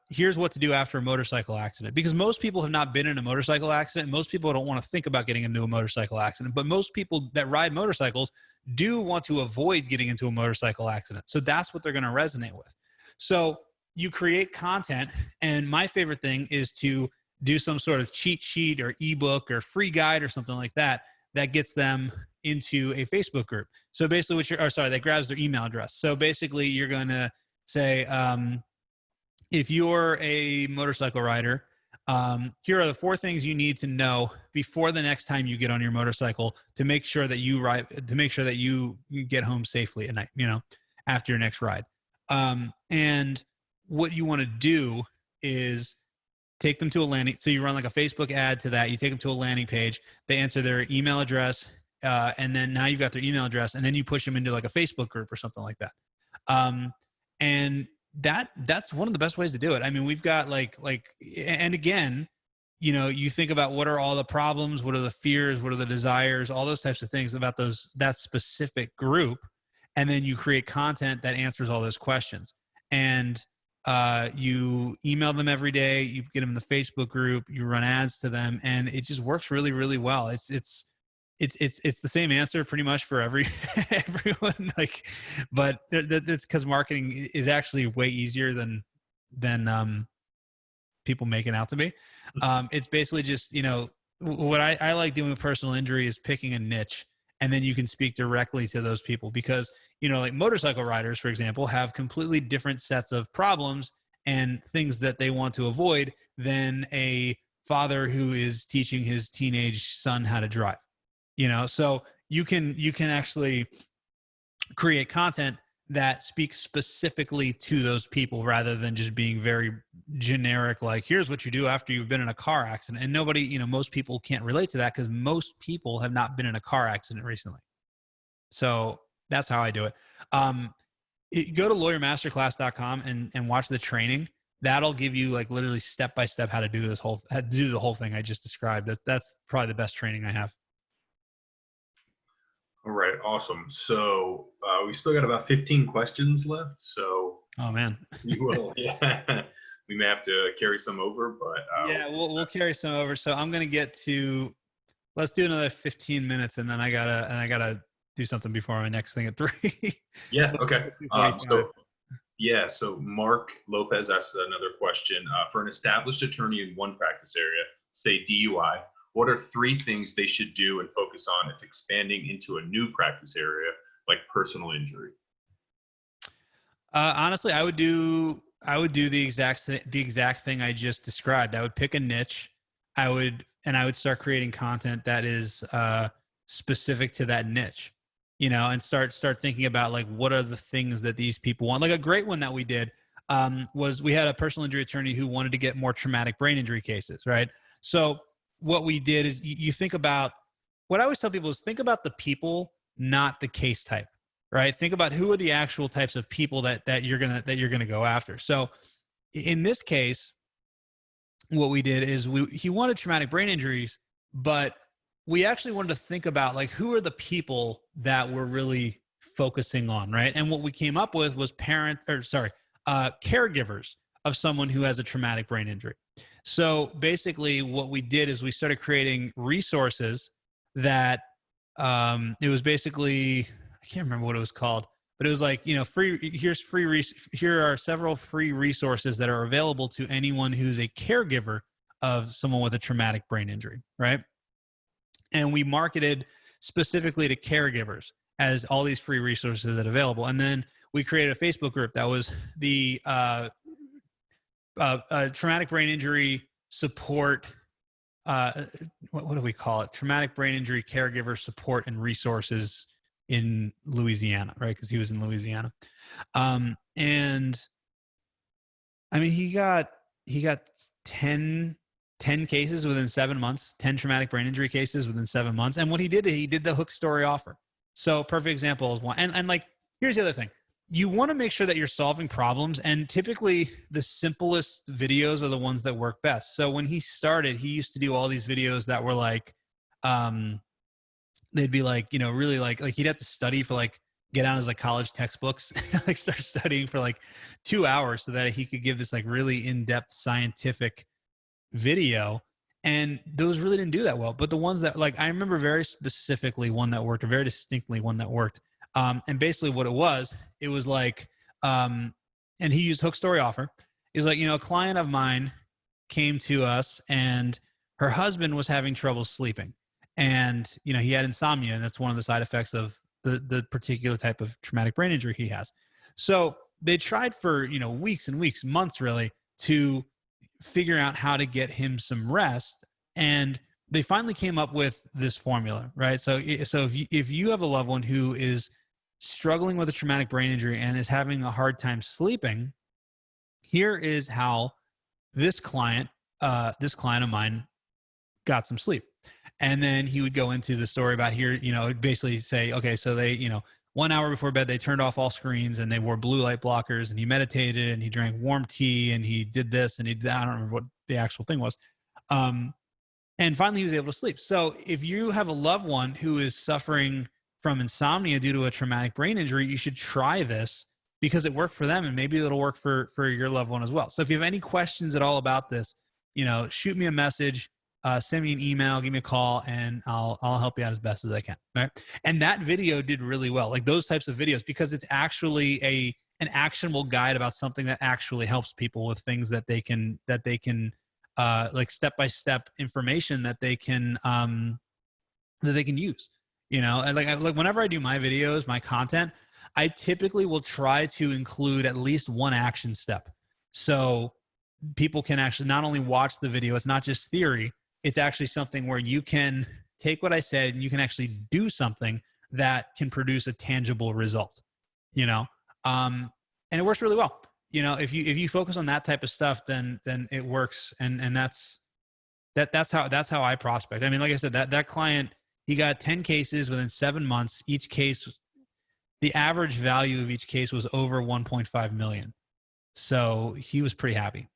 here's what to do after a motorcycle accident. Because most people have not been in a motorcycle accident. Most people don't want to think about getting into a motorcycle accident. But most people that ride motorcycles do want to avoid getting into a motorcycle accident. So that's what they're going to resonate with. So you create content. And my favorite thing is to do some sort of cheat sheet or ebook or free guide or something like that that gets them into a Facebook group. So basically that grabs their email address. So basically you're going to say, if you're a motorcycle rider, here are the 4 things you need to know before the next time you get on your motorcycle to make sure that you get home safely at night, after your next ride. And what you want to do is take them to a landing. So you run like a Facebook ad to that. You take them to a landing page. They enter their email address. And then now you've got their email address, and then you push them into like a Facebook group or something like that. And that's one of the best ways to do it. I mean, we've got and again, you think about what are all the problems, what are the fears, what are the desires, all those types of things about that specific group. And then you create content that answers all those questions. And you email them every day, you get them in the Facebook group, you run ads to them, and it just works really, really well. It's the same answer pretty much for everyone. But that's because marketing is actually way easier than people make it out to be. It's basically just, what I like doing with personal injury is picking a niche, and then you can speak directly to those people because, like motorcycle riders, for example, have completely different sets of problems and things that they want to avoid than a father who is teaching his teenage son how to drive. So you can actually create content that speaks specifically to those people rather than just being very generic, like here's what you do after you've been in a car accident. And nobody, most people can't relate to that because most people have not been in a car accident recently. So that's how I do it. Go to lawyermasterclass.com and watch the training. That'll give you like literally step-by-step how to do the whole thing I just described. That's probably the best training I have. All right, awesome. So we still got about 15 questions left. So oh man, we will. Yeah, we may have to carry some over, but yeah, we'll carry some over. So I'm gonna get to. Let's do another 15 minutes, and then I gotta do something before my next thing at 3. Yeah. So Okay. So Mark Lopez asked another question. For an established attorney in one practice area, say DUI, what are 3 things they should do and focus on if expanding into a new practice area like personal injury? Honestly, I would do the exact thing I just described. I would pick a niche. I would start creating content that is specific to that niche, and start thinking about like what are the things that these people want. Like a great one that we did was we had a personal injury attorney who wanted to get more traumatic brain injury cases, right? So what we did is you think about, what I always tell people is think about the people, not the case type, right? Think about who are the actual types of people that you're gonna go after. So in this case, what we did is he wanted traumatic brain injuries, but we actually wanted to think about like who are the people that we're really focusing on, right? And what we came up with was caregivers of someone who has a traumatic brain injury. So basically, what we did is we started creating resources that it was basically, I can't remember what it was called, but it was like, free. Here are several free resources that are available to anyone who's a caregiver of someone with a traumatic brain injury, right? And we marketed specifically to caregivers as all these free resources that are available. And then we created a Facebook group that was the traumatic brain injury support. What do we call it? Traumatic brain injury caregiver support and resources in Louisiana, right? Because he was in Louisiana. And I mean, he got 10 cases within 7 months, 10 traumatic brain injury cases within 7 months. And what he did the hook story offer. So perfect example is one. And like, here's the other thing. You want to make sure that you're solving problems. And typically the simplest videos are the ones that work best. So when he started, he used to do all these videos that were like, they'd be like, really like he'd have to study for like, get out his like college textbooks, like start studying for like 2 hours so that he could give this like really in-depth scientific video. And those really didn't do that well. But the ones that, like, I remember very specifically one that worked, or very distinctly one that worked. And basically what it was like, and he used hook story offer. He's like, a client of mine came to us and her husband was having trouble sleeping. And, he had insomnia, and that's one of the side effects of the particular type of traumatic brain injury he has. So they tried for, weeks and weeks, months really, to figure out how to get him some rest. And they finally came up with this formula, right? So if you have a loved one who is struggling with a traumatic brain injury and is having a hard time sleeping, here is how this client of mine got some sleep. And then he would go into the story about here, basically say, okay, so they, 1 hour before bed, they turned off all screens and they wore blue light blockers, and he meditated and he drank warm tea and he did this and he did that. I don't remember what the actual thing was. And finally he was able to sleep. So if you have a loved one who is suffering from insomnia due to a traumatic brain injury, you should try this because it worked for them, and maybe it'll work for your loved one as well. So if you have any questions at all about this, shoot me a message. Send me an email, give me a call, and I'll help you out as best as I can. Right. And that video did really well, like those types of videos, because it's actually an actionable guide about something that actually helps people with things that they can like step-by-step information that they can use, and like whenever I do my videos, my content, I typically will try to include at least one action step. So people can actually not only watch the video, it's not just theory, it's actually something where you can take what I said and you can actually do something that can produce a tangible result, and it works really well. If you focus on that type of stuff, then it works. And that's how I prospect. I mean, like I said, that client, he got 10 cases within 7 months. Each case, the average value of each case was over 1.5 million. So he was pretty happy.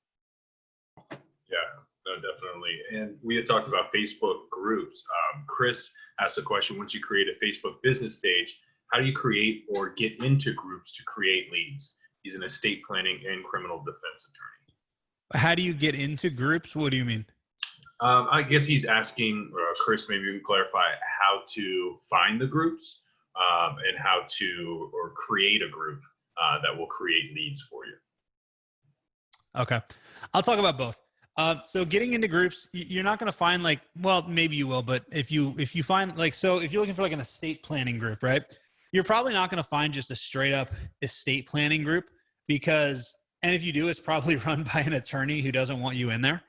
Definitely. And we had talked about Facebook groups. Chris asked a question: once you create a Facebook business page, how do you create or get into groups to create leads? He's an estate planning and criminal defense attorney. How do you get into groups? What do you mean? I guess he's asking, Chris, maybe you can clarify how to find the groups and how to create a group that will create leads for you. Okay. I'll talk about both. So getting into groups, you're not going to find maybe you will, but if you find so if you're looking for like an estate planning group, right, you're probably not going to find just a straight up estate planning group and if you do, it's probably run by an attorney who doesn't want you in there.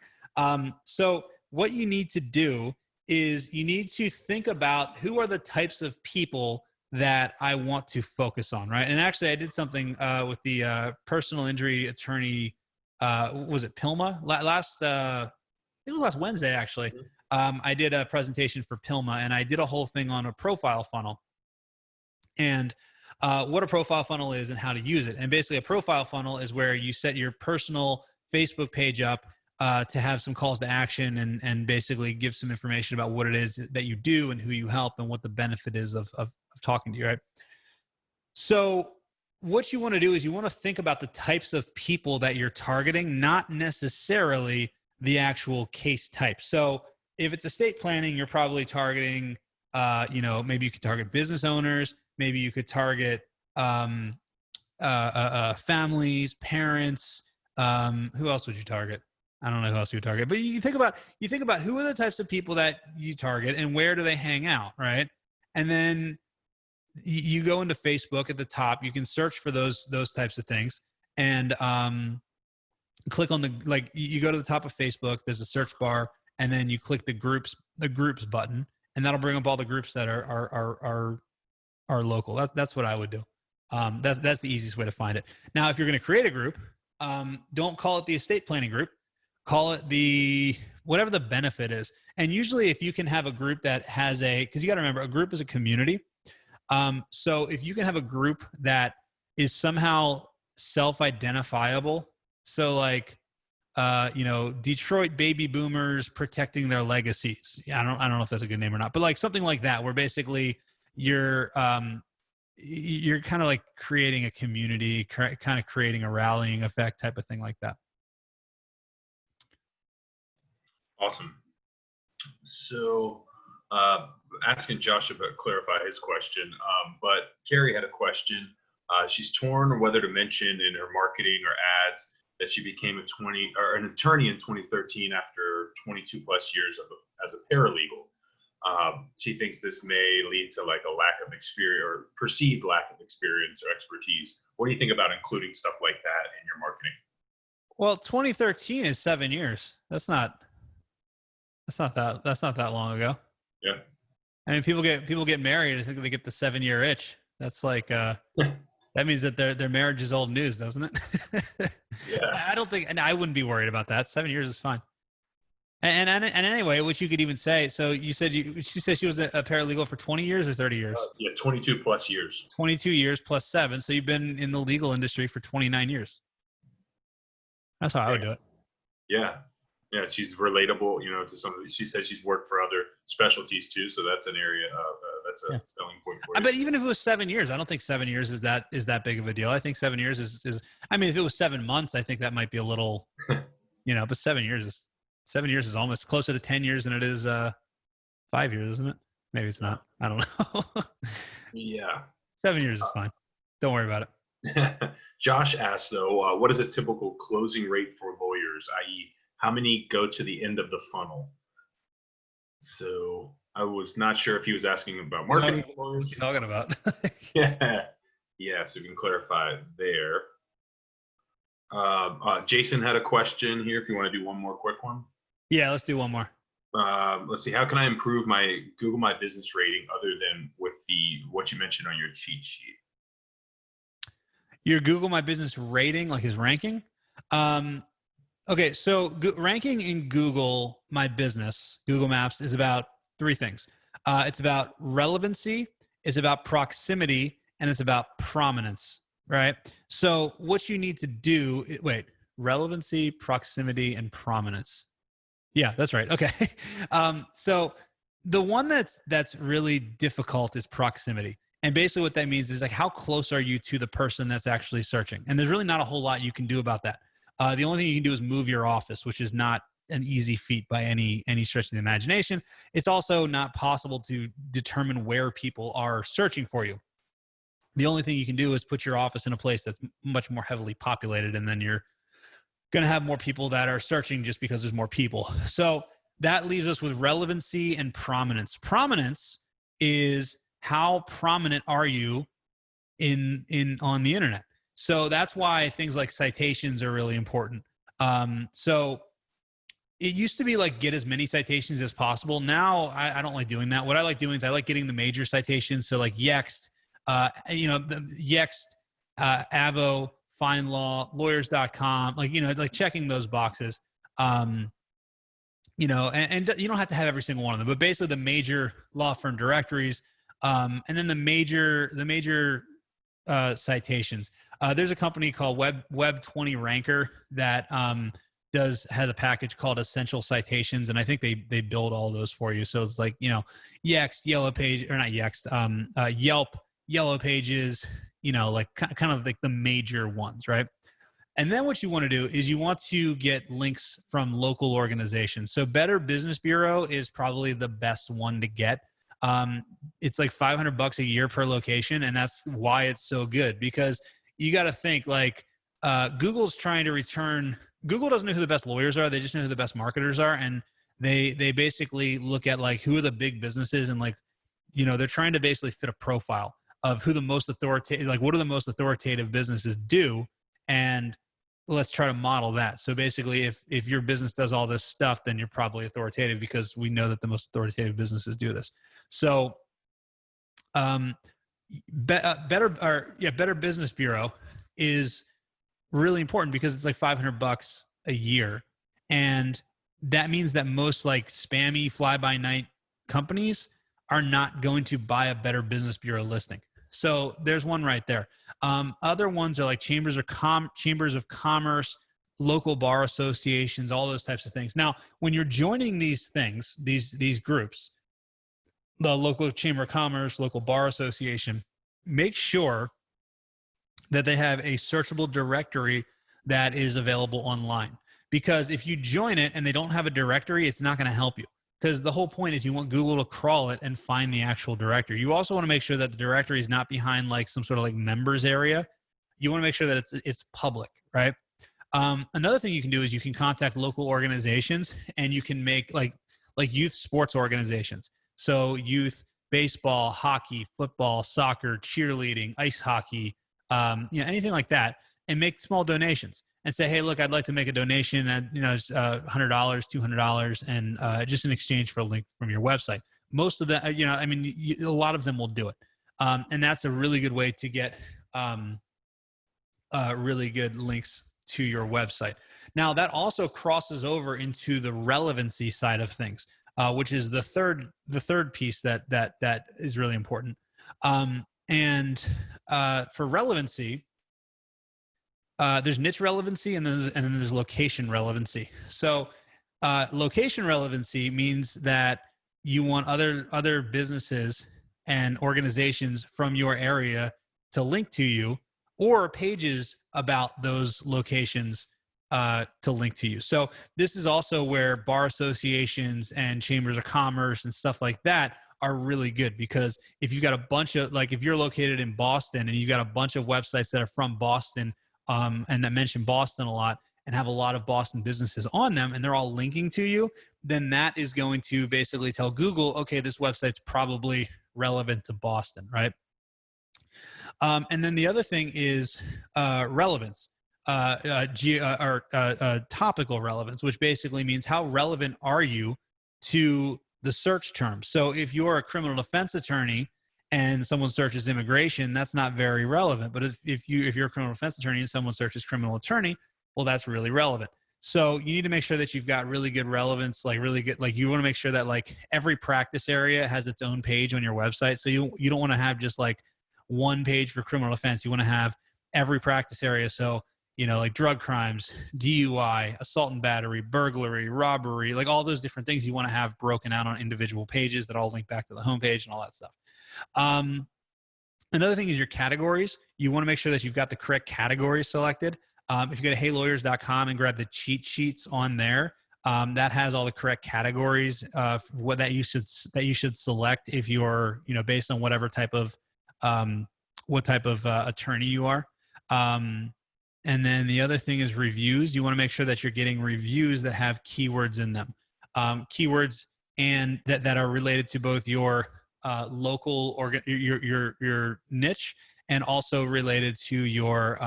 So what you need to do is you need to think about who are the types of people that I want to focus on, right? And actually I did something with the personal injury attorney, was it Pilma? it was last Wednesday actually. I did a presentation for Pilma, and I did a whole thing on a profile funnel, and what a profile funnel is and how to use it. And basically, a profile funnel is where you set your personal Facebook page up to have some calls to action, and basically give some information about what it is that you do and who you help and what the benefit is of talking to you, right? So what you want to do is you want to think about the types of people that you're targeting, not necessarily the actual case type. So if it's estate planning, you're probably targeting, maybe you could target business owners, maybe you could target families, parents. Who else would you target? I don't know who else you would target, but you think about who are the types of people that you target and where do they hang out, right? And then you go into Facebook at the top. You can search for those types of things, and click on you go to the top of Facebook. There's a search bar, and then you click the groups button, and that'll bring up all the groups that are local. That's what I would do. That's the easiest way to find it. Now, if you're going to create a group, don't call it the estate planning group. Call it whatever the benefit is. And usually, if you can have a group that has because you got to remember, a group is a community. So if you can have a group that is somehow self-identifiable, so like, Detroit baby boomers protecting their legacies. I don't know if that's a good name or not, but like something like that, where basically you're kind of like creating a community, kind of creating a rallying effect type of thing like that. Awesome. So, asking Josh to clarify his question, but Carrie had a question. She's torn whether to mention in her marketing or ads that she became an attorney in 2013 after 22 plus years as a paralegal. She thinks this may lead to like a lack of experience or perceived lack of experience or expertise. What do you think about including stuff like that in your marketing? Well, 2013 is 7 years. That's not that long ago. Yeah. I mean, people get married. I think they get the 7-year itch. That's like, that means that their marriage is old news, doesn't it? Yeah. I don't think, and I wouldn't be worried about that. 7 years is fine. And anyway, which you could even say. So you said she said she was a paralegal for 20 years or 30 years? Yeah, 22 plus years. 22 years plus 7. So you've been in the legal industry for 29 years. That's how I would do it. Yeah. Yeah, she's relatable, to some of these. She says she's worked for other specialties too, so that's an area that's a selling point for you. But even if it was 7 years, I don't think 7 years is that big of a deal. I think 7 years is. I mean, if it was 7 months, I think that might be a little, but 7 years is almost closer to 10 years than it is 5 years, isn't it? Maybe it's not. I don't know. Yeah. 7 years is fine. Don't worry about it. Josh asked though, what is a typical closing rate for lawyers, i.e., how many go to the end of the funnel? So I was not sure if he was asking about marketing. What are you talking about? Yeah. So we can clarify there. Jason had a question here. If you want to do one more quick one. Yeah, let's do one more. Let's see. How can I improve my Google My Business rating other than with what you mentioned on your cheat sheet? Your Google My Business rating, like his ranking? Okay, so ranking in Google My Business, Google Maps, is about 3 things. It's about relevancy, it's about proximity, and it's about prominence, right? So what you need to do, relevancy, proximity, and prominence. Yeah, that's right. Okay. So the one that's really difficult is proximity. And basically what that means is like, how close are you to the person that's actually searching? And there's really not a whole lot you can do about that. The only thing you can do is move your office, which is not an easy feat by any stretch of the imagination. It's also not possible to determine where people are searching for you. The only thing you can do is put your office in a place that's much more heavily populated, and then you're going to have more people that are searching just because there's more people. So that leaves us with relevancy and prominence. Prominence is how prominent are you on the internet. So that's why things like citations are really important. So it used to be like get as many citations as possible. Now I don't like doing that. What I like doing is I like getting the major citations. So like Yext, the Yext, Avo, FindLaw, lawyers.com, like checking those boxes. and you don't have to have every single one of them, but basically the major law firm directories, and then the major citations. There's a company called Web 20 Ranker that has a package called Essential Citations, and I think they build all those for you. So it's like Yext, Yellow Page, or not Yext, Yelp, Yellow Pages, like kind of like the major ones, right? And then what you want to do is you want to get links from local organizations. So Better Business Bureau is probably the best one to get. It's like $500 a year per location, and that's why it's so good, because you got to think like Google's trying to return. Google doesn't know who the best lawyers are; they just know who the best marketers are, and they basically look at like who are the big businesses, and like they're trying to basically fit a profile of who the most authoritative, like what do the most authoritative businesses do, and let's try to model that. So basically, if your business does all this stuff, then you're probably authoritative, because we know that the most authoritative businesses do this. So Better Business Bureau is really important because it's like $500 a year, and that means that most like spammy fly-by-night companies are not going to buy a Better Business Bureau listing. So there's one right there. Other ones are like chambers of commerce, local bar associations, all those types of things. Now, when you're joining these things, these groups, the local chamber of commerce, local bar association, make sure that they have a searchable directory that is available online. Because if you join it and they don't have a directory, it's not going to help you. Because the whole point is you want Google to crawl it and find the actual directory. You also want to make sure that the directory is not behind like some sort of like members area. You want to make sure that it's public, right? Another thing you can do is you can contact local organizations, and you can make like youth sports organizations. So youth baseball, hockey, football, soccer, cheerleading, ice hockey, anything like that, and make small donations and say, hey, look, I'd like to make a donation at $100, $200, and just in exchange for a link from your website. Most of them, a lot of them will do it, and that's a really good way to get really good links to your website. Now, that also crosses over into the relevancy side of things, which is the third piece that is really important. And for relevancy, there's niche relevancy, and then there's location relevancy. So location relevancy means that you want other businesses and organizations from your area to link to you, or pages about those locations to link to you. So this is also where bar associations and chambers of commerce and stuff like that are really good, because if you've got a bunch of, like, if you're located in Boston and you've got a bunch of websites that are from Boston, and that mention Boston a lot and have a lot of Boston businesses on them, and they're all linking to you, then that is going to basically tell Google, okay, this website's probably relevant to Boston, right? And then the other thing is relevance, topical relevance, which basically means how relevant are you to the search term. So if you're a criminal defense attorney and someone searches immigration, that's not very relevant. But if you're a criminal defense attorney and someone searches criminal attorney, well, that's really relevant. So you need to make sure that you've got really good relevance, like really good, like you want to make sure that like every practice area has its own page on your website. So you don't want to have just like one page for criminal defense. You want to have every practice area. So, like drug crimes, DUI, assault and battery, burglary, robbery, like all those different things you want to have broken out on individual pages that all link back to the homepage and all that stuff. Another thing is your categories. You want to make sure that you've got the correct categories selected. If you go to heylawyers.com and grab the cheat sheets on there, that has all the correct categories what that you should select if you're, based on whatever type of attorney you are. And then the other thing is reviews. You want to make sure that you're getting reviews that have keywords in them, keywords and that are related to both your local or your niche, and also related to your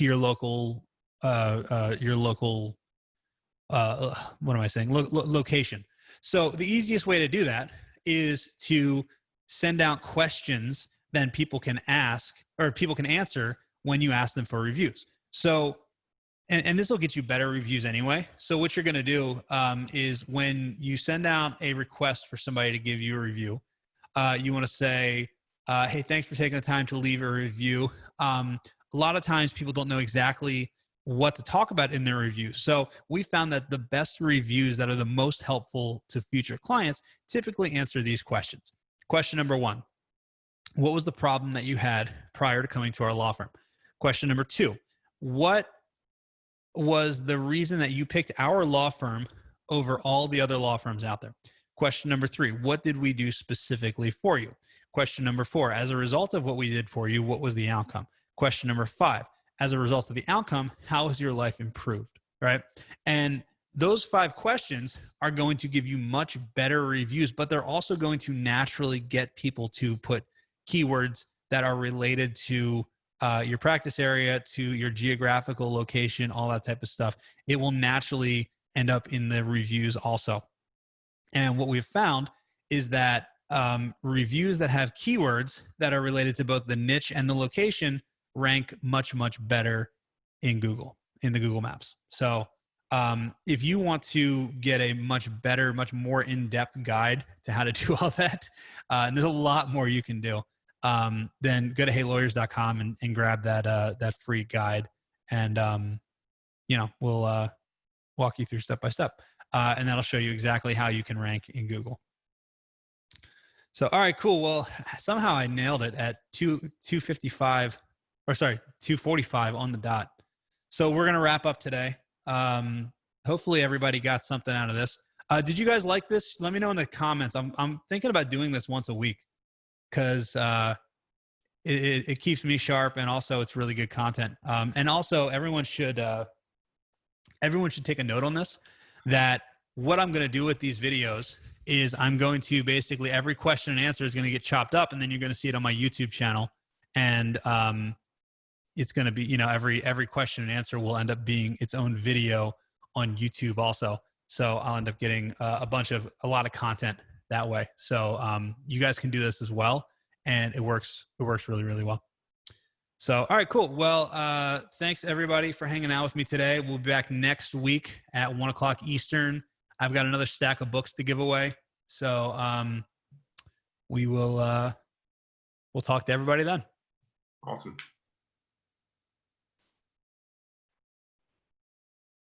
local what am I saying? Location. So the easiest way to do that is to send out questions that people can ask or people can answer when you ask them for reviews. So and this will get you better reviews anyway. So what you're going to do is when you send out a request for somebody to give you a review, you want to say, hey, thanks for taking the time to leave a review. A lot of times people don't know exactly what to talk about in their review. So we found that the best reviews that are the most helpful to future clients typically answer these questions. Question number one, what was the problem that you had prior to coming to our law firm? Question number two, what was the reason that you picked our law firm over all the other law firms out there? Question number three, what did we do specifically for you? Question number four, as a result of what we did for you, what was the outcome? Question number five, as a result of the outcome, how has your life improved, right? And those 5 questions are going to give you much better reviews, but they're also going to naturally get people to put keywords that are related to your practice area, to your geographical location, all that type of stuff. It will naturally end up in the reviews also. And what we've found is that reviews that have keywords that are related to both the niche and the location rank much, much better in Google, in the Google Maps. So if you want to get a much better, much more in-depth guide to how to do all that, and there's a lot more you can do, then go to heylawyers.com and grab that free guide, and we'll walk you through step by step, and that'll show you exactly how you can rank in Google. So, all right, cool. Well, somehow I nailed it at 2:55, or sorry, 2:45 on the dot. So we're gonna wrap up today. Hopefully everybody got something out of this. Did you guys like this? Let me know in the comments. I'm thinking about doing this once a week because it keeps me sharp, and also it's really good content. And also everyone should take a note on this, that what I'm going to do with these videos is I'm going to basically, every question and answer is going to get chopped up, and then you're going to see it on my YouTube channel. And it's going to be, every question and answer will end up being its own video on YouTube also. So I'll end up getting a lot of content that way. So you guys can do this as well, and it works really, really well. So, all right, cool. Well, thanks everybody for hanging out with me today. We'll be back next week at 1:00 Eastern. I've got another stack of books to give away. So we'll talk to everybody then. Awesome.